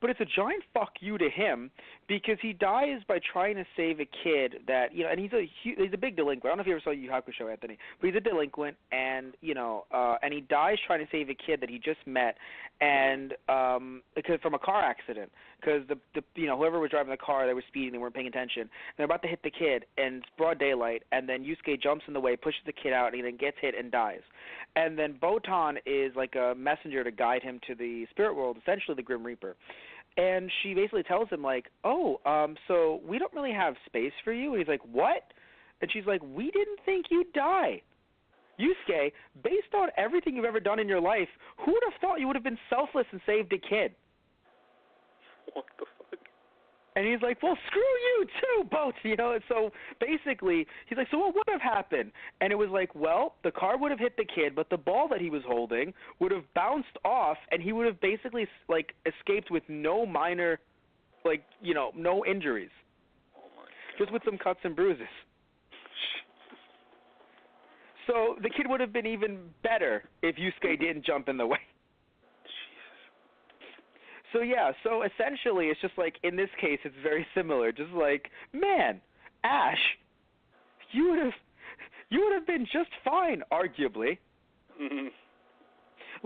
But it's a giant fuck you to him because he dies by trying to save a kid that, and he's a big delinquent. I don't know if you ever saw Yu Yu Hakusho, Anthony, but he's a delinquent, and and he dies trying to save a kid that he just met, and because from a car accident, because the whoever was driving the car, they were speeding, they weren't paying attention, and they're about to hit the kid, and it's broad daylight, and then Yusuke jumps in the way, pushes the kid out, and he then gets hit and dies, and then Botan is like a messenger to guide him to the spirit world, essentially the Grim Reaper. And she basically tells him, like, so we don't really have space for you. And he's like, what? And she's like, we didn't think you'd die. Yusuke, based on everything you've ever done in your life, who would have thought you would have been selfless and saved a kid? What the fuck? And he's like, well, screw you too, both, So basically, he's like, so what would have happened? And it was like, well, the car would have hit the kid, but the ball that he was holding would have bounced off, and he would have basically, like, escaped with no minor, like, no injuries. Oh my God. Just with some cuts and bruises. So the kid would have been even better if Yusuke didn't jump in the way. So yeah, so essentially it's just like, in this case it's very similar. Just like, man, Ash, you would have been just fine, arguably. Mm-hmm.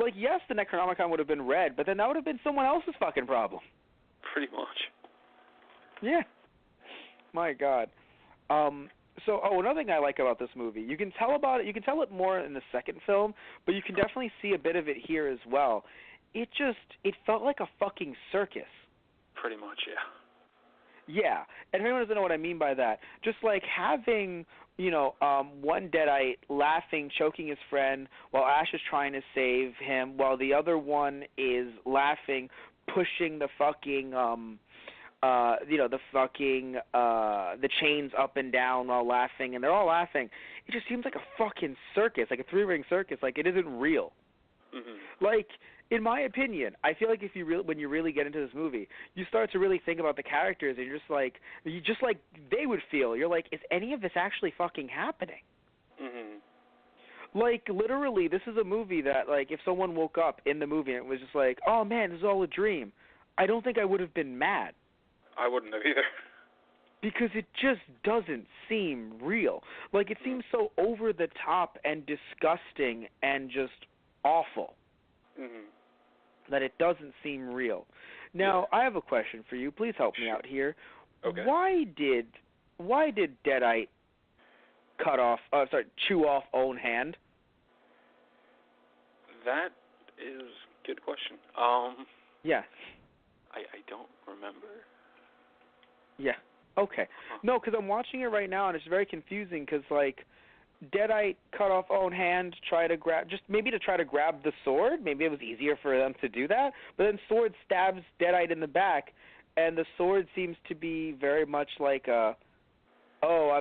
Like, yes, the Necronomicon would have been red, but then that would have been someone else's fucking problem. Pretty much. Yeah. My God. Another thing I like about this movie, you can tell it more in the second film, but you can definitely see a bit of it here as well. It felt like a fucking circus. Pretty much, yeah. Yeah, and if anyone doesn't know what I mean by that, just like having, one Deadite laughing, choking his friend while Ash is trying to save him, while the other one is laughing, pushing the fucking, the chains up and down while laughing, and they're all laughing. It just seems like a fucking circus, like a 3-ring circus, like it isn't real. Mm-hmm. Like, in my opinion, I feel like when you really get into this movie, you start to really think about the characters, and you're just like they would feel. You're like, is any of this actually fucking happening? Mm-hmm. Like, literally, this is a movie that, like, if someone woke up in the movie and it was just like, oh man, this is all a dream, I don't think I would have been mad. I wouldn't have either. Because it just doesn't seem real. Like, it seems so over the top and disgusting and just awful. Mm-hmm. That it doesn't seem real. Now, I have a question for you. Please help me out here. Okay. Why did Deadite chew off own hand? That is a good question. Yeah. I don't remember. Yeah. Okay. No, because I'm watching it right now, and it's very confusing because, like, Deadite cut off own hand, try to grab the sword. Maybe it was easier for them to do that. But then Sword stabs Deadite in the back, and the sword seems to be very much like I'm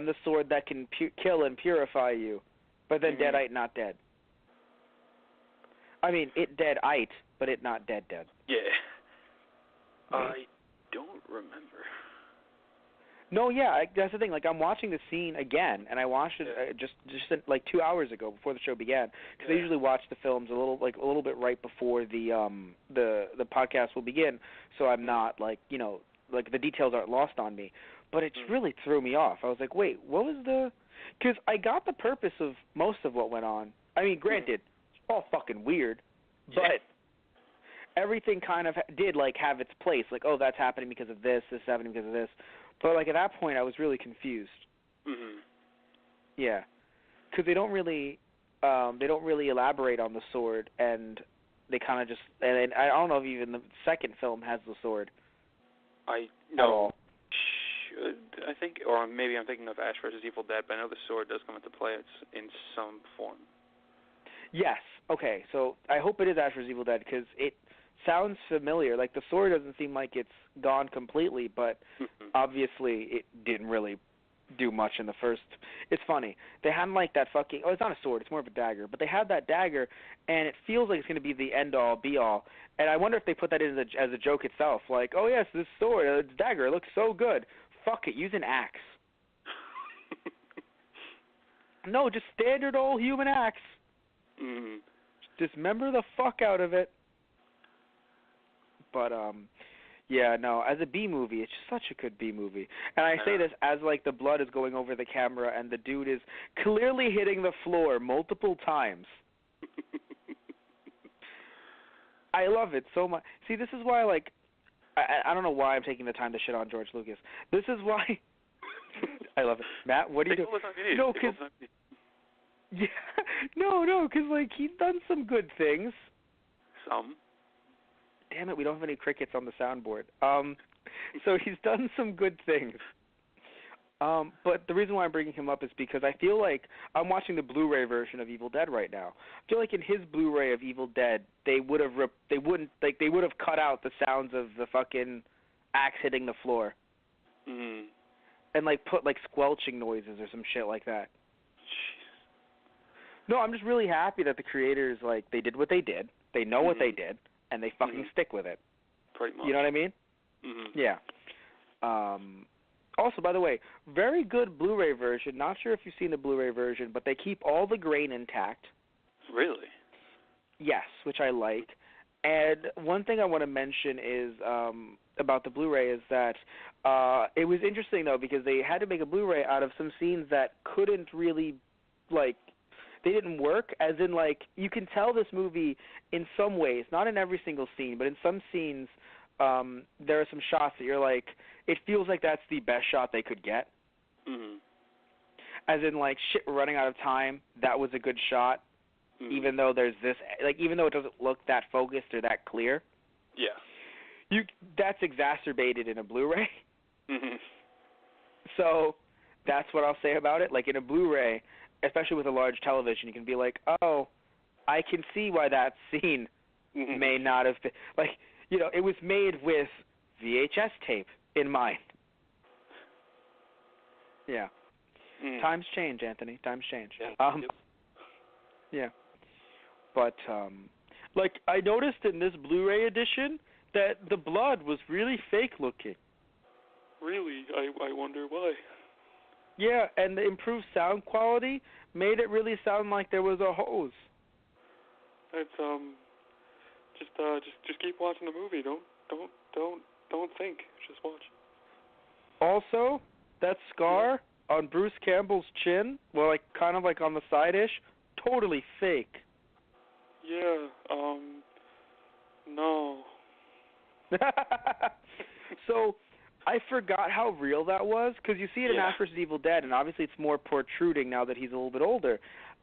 the sword that can kill and purify you. But then Deadite not dead. I mean, it dead-ite, but it not dead. Yeah. I don't remember. No, yeah, that's the thing. Like, I'm watching the scene again, and I watched it just like 2 hours ago before the show began, because I usually watch the films a little bit right before the podcast will begin, so I'm not like the details aren't lost on me. But it really threw me off. I was like, wait, what was the? Because I got the purpose of most of what went on. I mean, granted, it's all fucking weird, but everything kind of did like have its place. Like, oh, that's happening because of this. This is happening because of this. But, like, at that point, I was really confused. Mm-hmm. Yeah. Because they don't really elaborate on the sword, and they kind of just, and I don't know if even the second film has the sword. I know. Should I think, or maybe I'm thinking of Ash vs. Evil Dead, but I know the sword does come into play. It's in some form. Yes. Okay. So I hope it is Ash vs. Evil Dead because it sounds familiar. Like the sword doesn't seem like it's gone completely, but obviously it didn't really do much in the first. It's funny. They had like that fucking. Oh, it's not a sword. It's more of a dagger. But they had that dagger, and it feels like it's going to be the end all, be all. And I wonder if they put that in as a joke itself. Like, oh yes, this sword, it's dagger. It looks so good. Fuck it. Use an axe. No, just standard old human axe. Mm-hmm. Dismember the fuck out of it. But yeah, no, as a B movie, it's just such a good B movie. And I say this as like the blood is going over the camera and the dude is clearly hitting the floor multiple times. I love it so much. See, this is why like I don't know why I'm taking the time to shit on George Lucas. This is why I love it. Matt, what do you do? No, because yeah, no, because like he's done some good things. Some. Damn it, we don't have any crickets on the soundboard. So he's done some good things. But the reason why I'm bringing him up is because I feel like I'm watching the Blu-ray version of Evil Dead right now. I feel like in his Blu-ray of Evil Dead, they would have cut out the sounds of the fucking axe hitting the floor. Mm. And like put like squelching noises or some shit like that. No, I'm just really happy that the creators like they did what they did. They know what they did. And they fucking stick with it. Pretty much. You know what I mean? Mm-hmm. Yeah. Also, by the way, very good Blu-ray version. Not sure if you've seen the Blu-ray version, but they keep all the grain intact. Really? Yes, which I liked. And one thing I want to mention is about the Blu-ray is that it was interesting, though, because they had to make a Blu-ray out of some scenes that couldn't really, like, they didn't work, as in, like, you can tell this movie in some ways, not in every single scene, but in some scenes, there are some shots that you're like, it feels like that's the best shot they could get. Mm-hmm. As in, like, shit, we're running out of time, that was a good shot, even though there's this, like, even though it doesn't look that focused or that clear. Yeah. That's exacerbated in a Blu-ray. Mm-hmm. So that's what I'll say about it. Like, in a Blu-ray, especially with a large television, you can be like, oh, I can see why that scene may not have been, like, you know, it was made with VHS tape in mind. Yeah. Times change, Anthony. Times change. Yeah. Yeah. But, like, I noticed in this Blu-ray edition that the blood was really fake looking. Really? I wonder why. Yeah, and the improved sound quality made it really sound like there was a hose. It's just keep watching the movie. Don't think. Just watch. Also, that scar on Bruce Campbell's chin, well, like kind of like on the side-ish, totally fake. Yeah. No. So I forgot how real that was, because you see it in Ash vs. Evil Dead, and obviously it's more protruding now that he's a little bit older.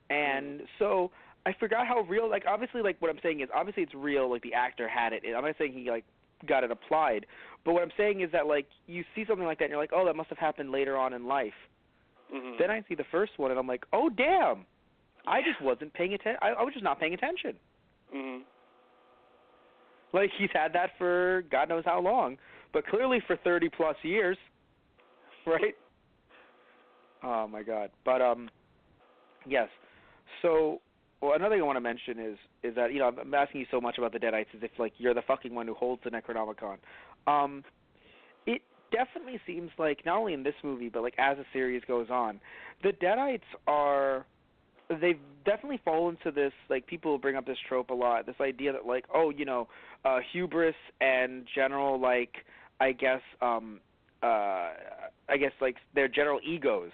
And so I forgot how real, like, obviously, like, what I'm saying is, obviously it's real, like, the actor had it. I'm not saying he, like, got it applied. But what I'm saying is that, like, you see something like that, and you're like, oh, that must have happened later on in life. Mm-hmm. Then I see the first one, and I'm like, oh, damn. I just wasn't paying attention. I was just not paying attention. Mm-hmm. Like, he's had that for God knows how long. But clearly for 30-plus years, right? Oh, my God. But, yes. So, well, another thing I want to mention is that, you know, I'm asking you so much about the Deadites as if, like, you're the fucking one who holds the Necronomicon. It definitely seems like, not only in this movie, but, like, as the series goes on, the Deadites are, they've definitely fallen to this, like, people bring up this trope a lot, this idea that, like, oh, you know, hubris and general, like, I guess, like, their general egos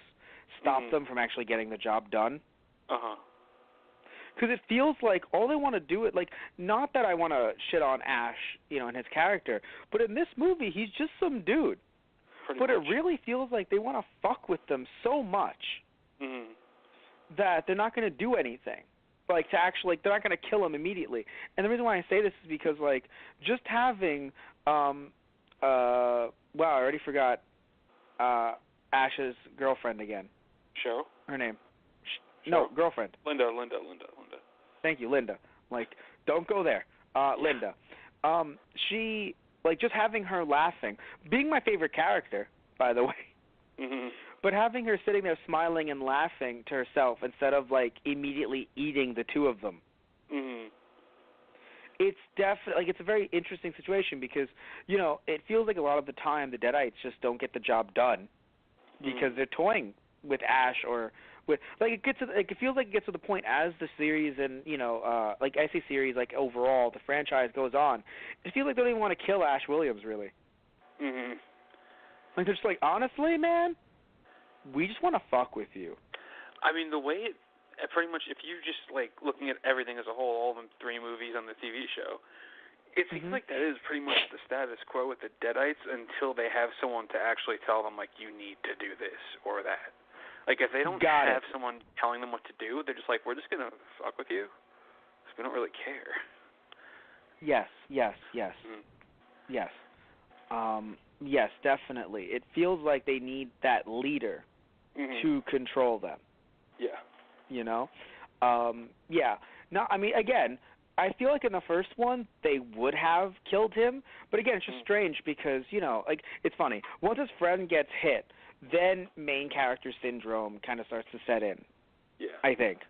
stop them from actually getting the job done. Uh-huh. Because it feels like all they want to do it, like, not that I want to shit on Ash, you know, and his character, but in this movie, he's just some dude. Pretty but much. It really feels like they want to fuck with them so much that they're not going to do anything. Like, to actually, like, they're not going to kill him immediately. And the reason why I say this is because, like, just having, wow, I already forgot. Ash's girlfriend again. Show? Her name. Show? No, girlfriend. Linda. Thank you, Linda. Like, don't go there. Linda. She, like, just having her laughing, being my favorite character, by the way. Mm-hmm. But having her sitting there smiling and laughing to herself instead of, like, immediately eating the two of them. Mm-hmm. It's definitely, like, it's a very interesting situation because, you know, it feels like a lot of the time the Deadites just don't get the job done because they're toying with Ash or with, like, it feels like it gets to the point as the series and, you know, like, I say series, like, overall, the franchise goes on, it feels like they don't even want to kill Ash Williams, really. Mm-hmm. Like, they're just like, honestly, man, we just want to fuck with you. I mean, the way it, pretty much, if you just, like, looking at everything as a whole, all the 3 movies on the TV show, it seems like that is pretty much the status quo with the Deadites until they have someone to actually tell them, like, you need to do this or that. Like, if they don't have someone telling them what to do, they're just like, we're just going to fuck with you because we don't really care. Yes. Mm-hmm. Yes. Yes, definitely. It feels like they need that leader to control them. Yeah. You know? Yeah. No, I mean, again, I feel like in the first one they would have killed him, but again, it's just strange because, you know, like, it's funny. Once his friend gets hit, then main character syndrome kind of starts to set in. Yeah. I think.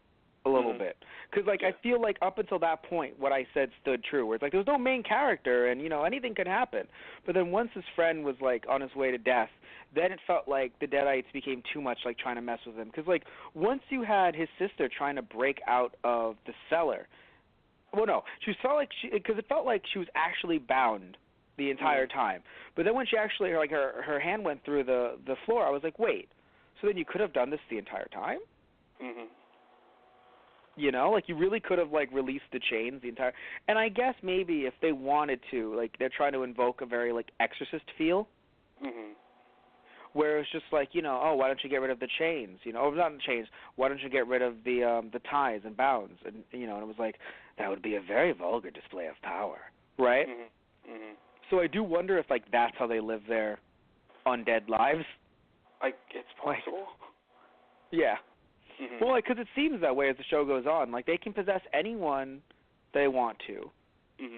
A little bit. Because, like, I feel like up until that point, what I said stood true, where it's like, there was no main character, and, you know, anything could happen. But then once his friend was, like, on his way to death, then it felt like the Deadites became too much, like, trying to mess with him. Because, like, once you had his sister trying to break out of the cellar, well, no, she felt like because it felt like she was actually bound the entire time. But then when she actually, like, her hand went through the floor, I was like, wait, so then you could have done this the entire time? Mm-hmm. You know, like, you really could have, like, released the chains the entire... And I guess maybe if they wanted to, like, they're trying to invoke a very, like, Exorcist feel. Mm-hmm. Where it's just like, you know, oh, why don't you get rid of the chains? You know, or not the chains. Why don't you get rid of the ties and bounds? And, you know, and it was like, that would be a very vulgar display of power. Right? Mm-hmm. Mm-hmm. So I do wonder if, like, that's how they live their undead lives. It's possible. Yeah. Mm-hmm. Well, because it seems that way as the show goes on. Like, they can possess anyone they want to,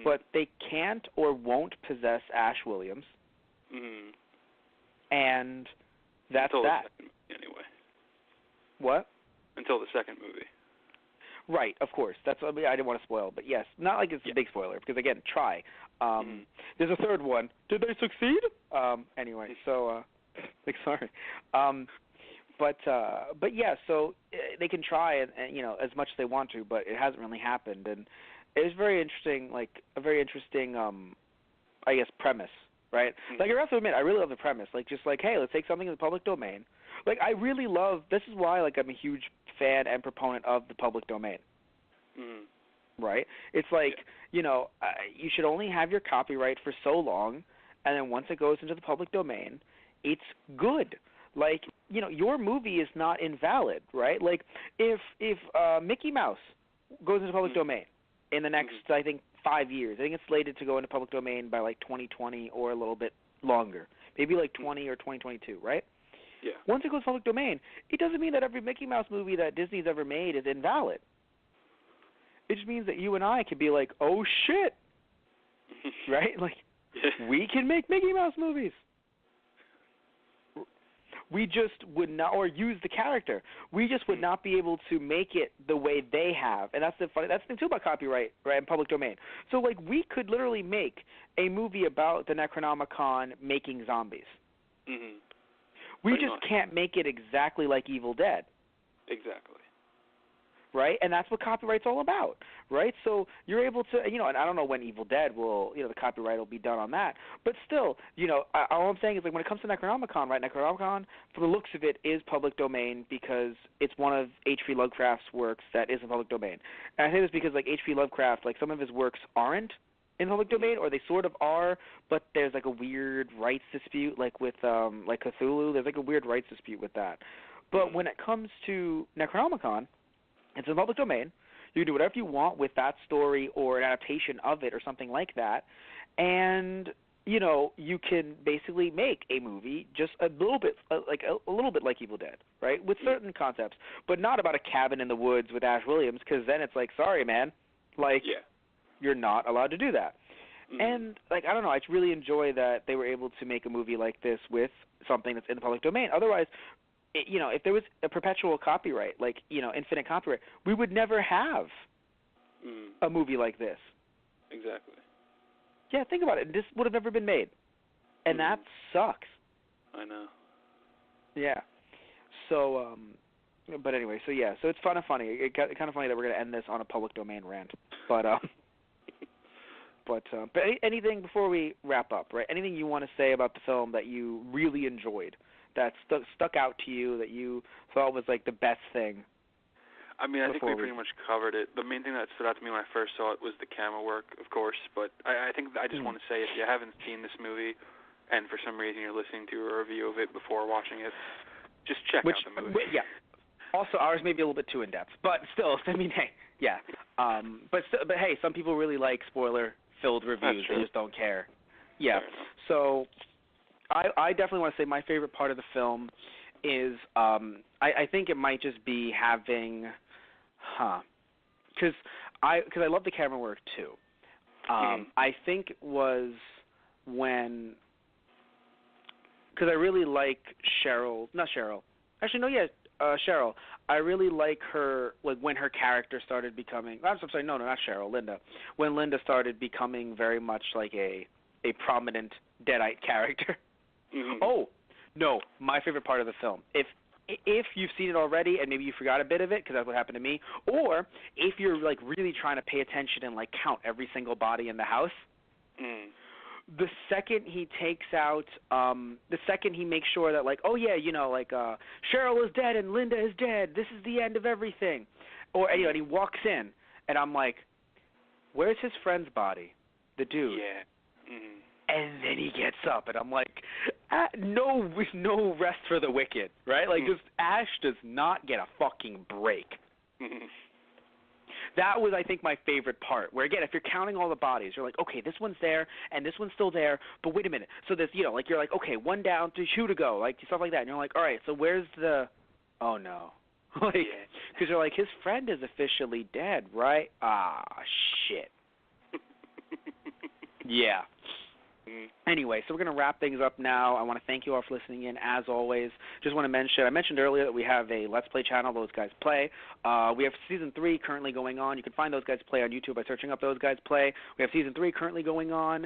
but they can't or won't possess Ash Williams. Mm-hmm. And that's Until that. The second movie, anyway. What? Until the second movie. Right, of course. That's, I mean, I didn't want to spoil, but yes, not like it's a big spoiler because again, try. There's a third one. Did they succeed? Anyway, so like sorry. But yeah, so they can try and you know as much as they want to, but it hasn't really happened, and it was very interesting, like a very interesting, I guess, premise, right? Like I have to admit, I really love the premise. Like just like, hey, let's take something in the public domain. Like I really love. This is why like I'm a huge fan and proponent of the public domain. Right? It's like you know you should only have your copyright for so long, and then once it goes into the public domain, it's good. Like, you know, your movie is not invalid, right? Like, if Mickey Mouse goes into public domain in the next, I think, 5 years, I think it's slated to go into public domain by, like, 2020 or a little bit longer. Maybe, like, 20 or 2022, right? Yeah. Once it goes public domain, it doesn't mean that every Mickey Mouse movie that Disney's ever made is invalid. It just means that you and I could be like, oh, shit, right? Like, we can make Mickey Mouse movies. We just would not, or use the character. We just would not be able to make it the way they have, and that's the thing too about copyright, right, and public domain. So, like, we could literally make a movie about the Necronomicon making zombies. We Pretty just much. can't make it exactly like Evil Dead. Exactly. Right, and that's what copyright's all about, right? So you're able to, you know, and I don't know when Evil Dead will, you know, the copyright will be done on that, but still, you know, all I'm saying is like when it comes to Necronomicon, right? Necronomicon, from the looks of it, is public domain because it's one of H.P. Lovecraft's works that is in public domain. And I say this because like H.P. Lovecraft, like some of his works aren't in public domain, or they sort of are, but there's like a weird rights dispute, like with like Cthulhu. There's like a weird rights dispute with that. But when it comes to Necronomicon, it's in public domain. You can do whatever you want with that story or an adaptation of it or something like that. And you know, you can basically make a movie just a little bit like Evil Dead, right? With certain concepts, but not about a cabin in the woods with Ash Williams, because then it's like, sorry, man, like you're not allowed to do that. And like, I don't know, I really enjoy that they were able to make a movie like this with something that's in the public domain. Otherwise, you know, if there was a perpetual copyright, like, you know, infinite copyright, we would never have a movie like this. Exactly. Yeah, think about it. This would have never been made, and that sucks. I know. Yeah. So, but anyway, so yeah, so it's kind of funny. It's kind of funny that we're going to end this on a public domain rant. But, but anything before we wrap up, right? Anything you want to say about the film that you really enjoyed, that stuck out to you, that you thought was like the best thing? I mean, I think we pretty much covered it. The main thing that stood out to me when I first saw it was the camera work, of course. But I think I just want to say, if you haven't seen this movie, and for some reason you're listening to a review of it before watching it, just check out the movie. Yeah. Also, ours may be a little bit too in depth, but still, I mean, hey, yeah. But hey, some people really like spoiler-filled reviews. They just don't care. Yeah. So I definitely want to say my favorite part of the film is I think it might just be having, because I love the camera work too. I think it was when, because I really like Cheryl. I really like her, like when her character started becoming. I'm sorry, no, not Cheryl, Linda. When Linda started becoming very much like a prominent Deadite character. Oh, no, my favorite part of the film. If you've seen it already and maybe you forgot a bit of it, because that's what happened to me, or if you're like really trying to pay attention and like count every single body in the house, the second he takes out, the second he makes sure that like, oh yeah, you know, like Cheryl is dead and Linda is dead, this is the end of everything, or you know, and he walks in, and I'm like, where's his friend's body, the dude? Yeah. And then he gets up, and I'm like, no rest for the wicked, right? Like, just Ash does not get a fucking break. That was, I think, my favorite part, where, again, if you're counting all the bodies, you're like, okay, this one's there, and this one's still there, but wait a minute. So this, you know, like, you're like, okay, one down, two to go, like, stuff like that. And you're like, all right, so where's the, oh, no. Like, because you're like, his friend is officially dead, right? Ah, shit. Yeah. Anyway, so we're going to wrap things up now. I want to thank you all for listening in, as always. Just want to mention, I mentioned earlier that we have a Let's Play channel, Those Guys Play. We have Season 3 currently going on. You can find Those Guys Play on YouTube by searching up Those Guys Play. We have Season 3 currently going on.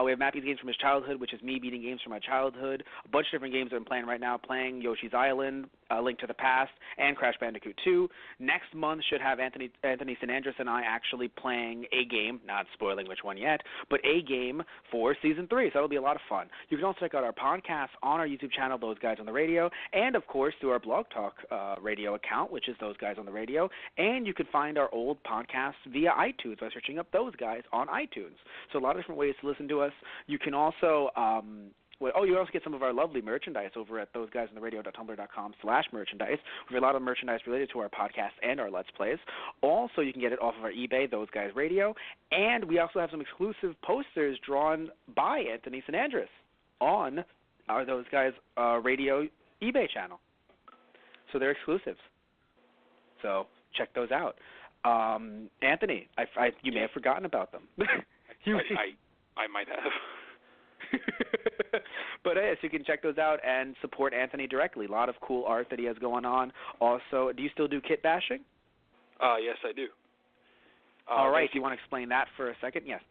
We have Matthew's Games from His Childhood, which is me beating games from my childhood. A bunch of different games that I'm playing right now, playing Yoshi's Island, Link to the Past, and Crash Bandicoot 2. Next month should have Anthony Sanandris and I actually playing a game, not spoiling which one yet, but a game for Season 3, so that'll be a lot of fun. You can also check out our podcasts on our YouTube channel, Those Guys on the Radio, and, of course, through our Blog Talk radio account, which is Those Guys on the Radio, and you can find our old podcasts via iTunes by searching up Those Guys on iTunes. So a lot of different ways to listen to us. You can also you also get some of our lovely merchandise over at thoseguysontheradio.tumblr.com/merchandise. We have a lot of merchandise related to our podcast and our Let's Plays. Also, you can get it off of our eBay, Those Guys Radio, and we also have some exclusive posters drawn by Anthony Sanandris on our Those Guys Radio eBay channel. So they're exclusives. So check those out. Anthony, you may have forgotten about them. I might have. But yes, you can check those out and support Anthony directly. A lot of cool art that he has going on. Also, do you still do kit bashing? Yes, I do. All right. Do you want to explain that for a second? Yes.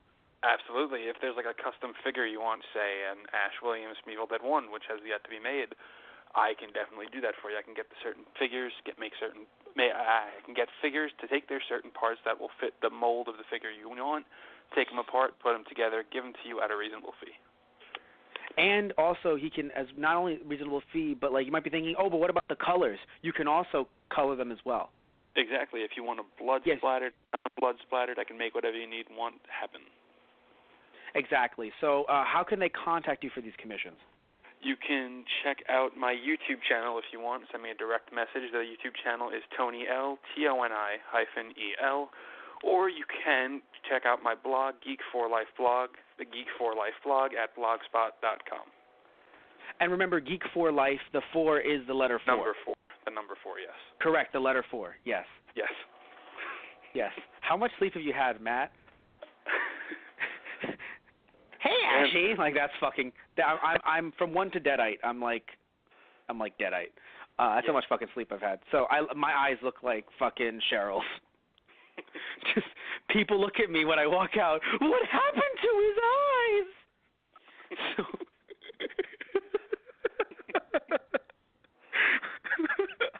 Absolutely. If there's like a custom figure you want, say, an Ash Williams from Evil Dead 1, which has yet to be made, I can definitely do that for you. I can get the certain figures, I can get figures to take their certain parts that will fit the mold of the figure you want, take them apart, put them together, give them to you at a reasonable fee. And also, he can, as not only reasonable fee, but like you might be thinking, oh, but what about the colors? You can also color them as well. Exactly. If you want a blood splattered, I can make whatever you need and want happen. Exactly. So how can they contact you for these commissions? You can check out my YouTube channel if you want. Send me a direct message. The YouTube channel is Tony L, TONI-EL. Or you can check out my blog, Geek for Life blog, the Geek for Life blog at blogspot.com. And remember, Geek for Life, the 4 is the letter 4. Number 4. The number 4, yes. Correct, the letter 4, yes. Yes. Yes. How much sleep have you had, Matt? Hey, Ashy! Like, that's fucking... I'm from 1 to deadite. I'm like deadite. That's how much fucking sleep I've had. So my eyes look like fucking Cheryl's. Just people look at me when I walk out. What happened to his eyes? So,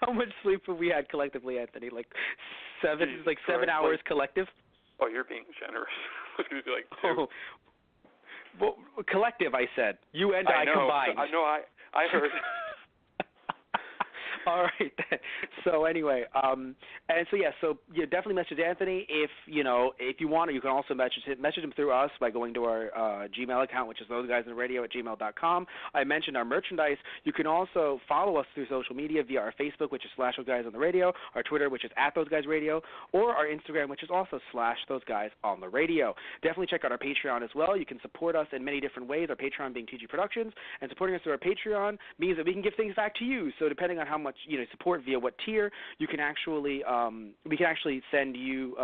how much sleep have we had collectively, Anthony? Like 7 hours collective? Oh, you're being generous. It's going to be like 2. Oh. Well, collective, I said. You and I combined. I know. I heard. All right. So anyway, so definitely message Anthony if you want. You can also message him through us by going to our Gmail account, which is thoseguysintheradio@gmail.com. I mentioned our merchandise. You can also follow us through social media via our Facebook, which is /ThoseGuysOnTheRadio, our Twitter, which is @ThoseGuysRadio, or our Instagram, which is also /ThoseGuysOnTheRadio. Definitely check out our Patreon as well. You can support us in many different ways. Our Patreon being TG Productions, and supporting us through our Patreon means that we can give things back to you. So depending on how much support via what tier, you can actually we can actually send you.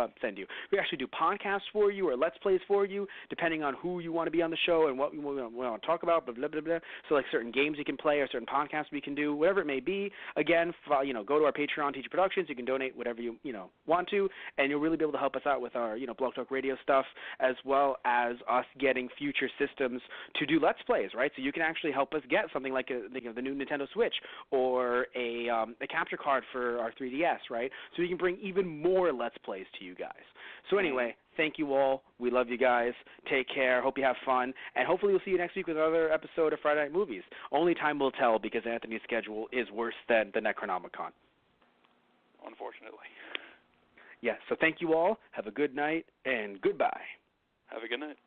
We actually do podcasts for you or Let's Plays for you, depending on who you want to be on the show and what we want to talk about. Blah blah blah blah. So like certain games you can play or certain podcasts we can do, whatever it may be. Again, go to our Patreon, TG Productions. You can donate whatever you want to, and you'll really be able to help us out with our Blog Talk Radio stuff, as well as us getting future systems to do Let's Plays, right? So you can actually help us get something like the new Nintendo Switch or a capture card for our 3DS, right? So we can bring even more Let's Plays to you guys. So anyway, thank you all. We love you guys. Take care. Hope you have fun. And hopefully we'll see you next week with another episode of Friday Night Movies. Only time will tell because Anthony's schedule is worse than the Necronomicon. Unfortunately. Yeah, so thank you all. Have a good night, and goodbye. Have a good night.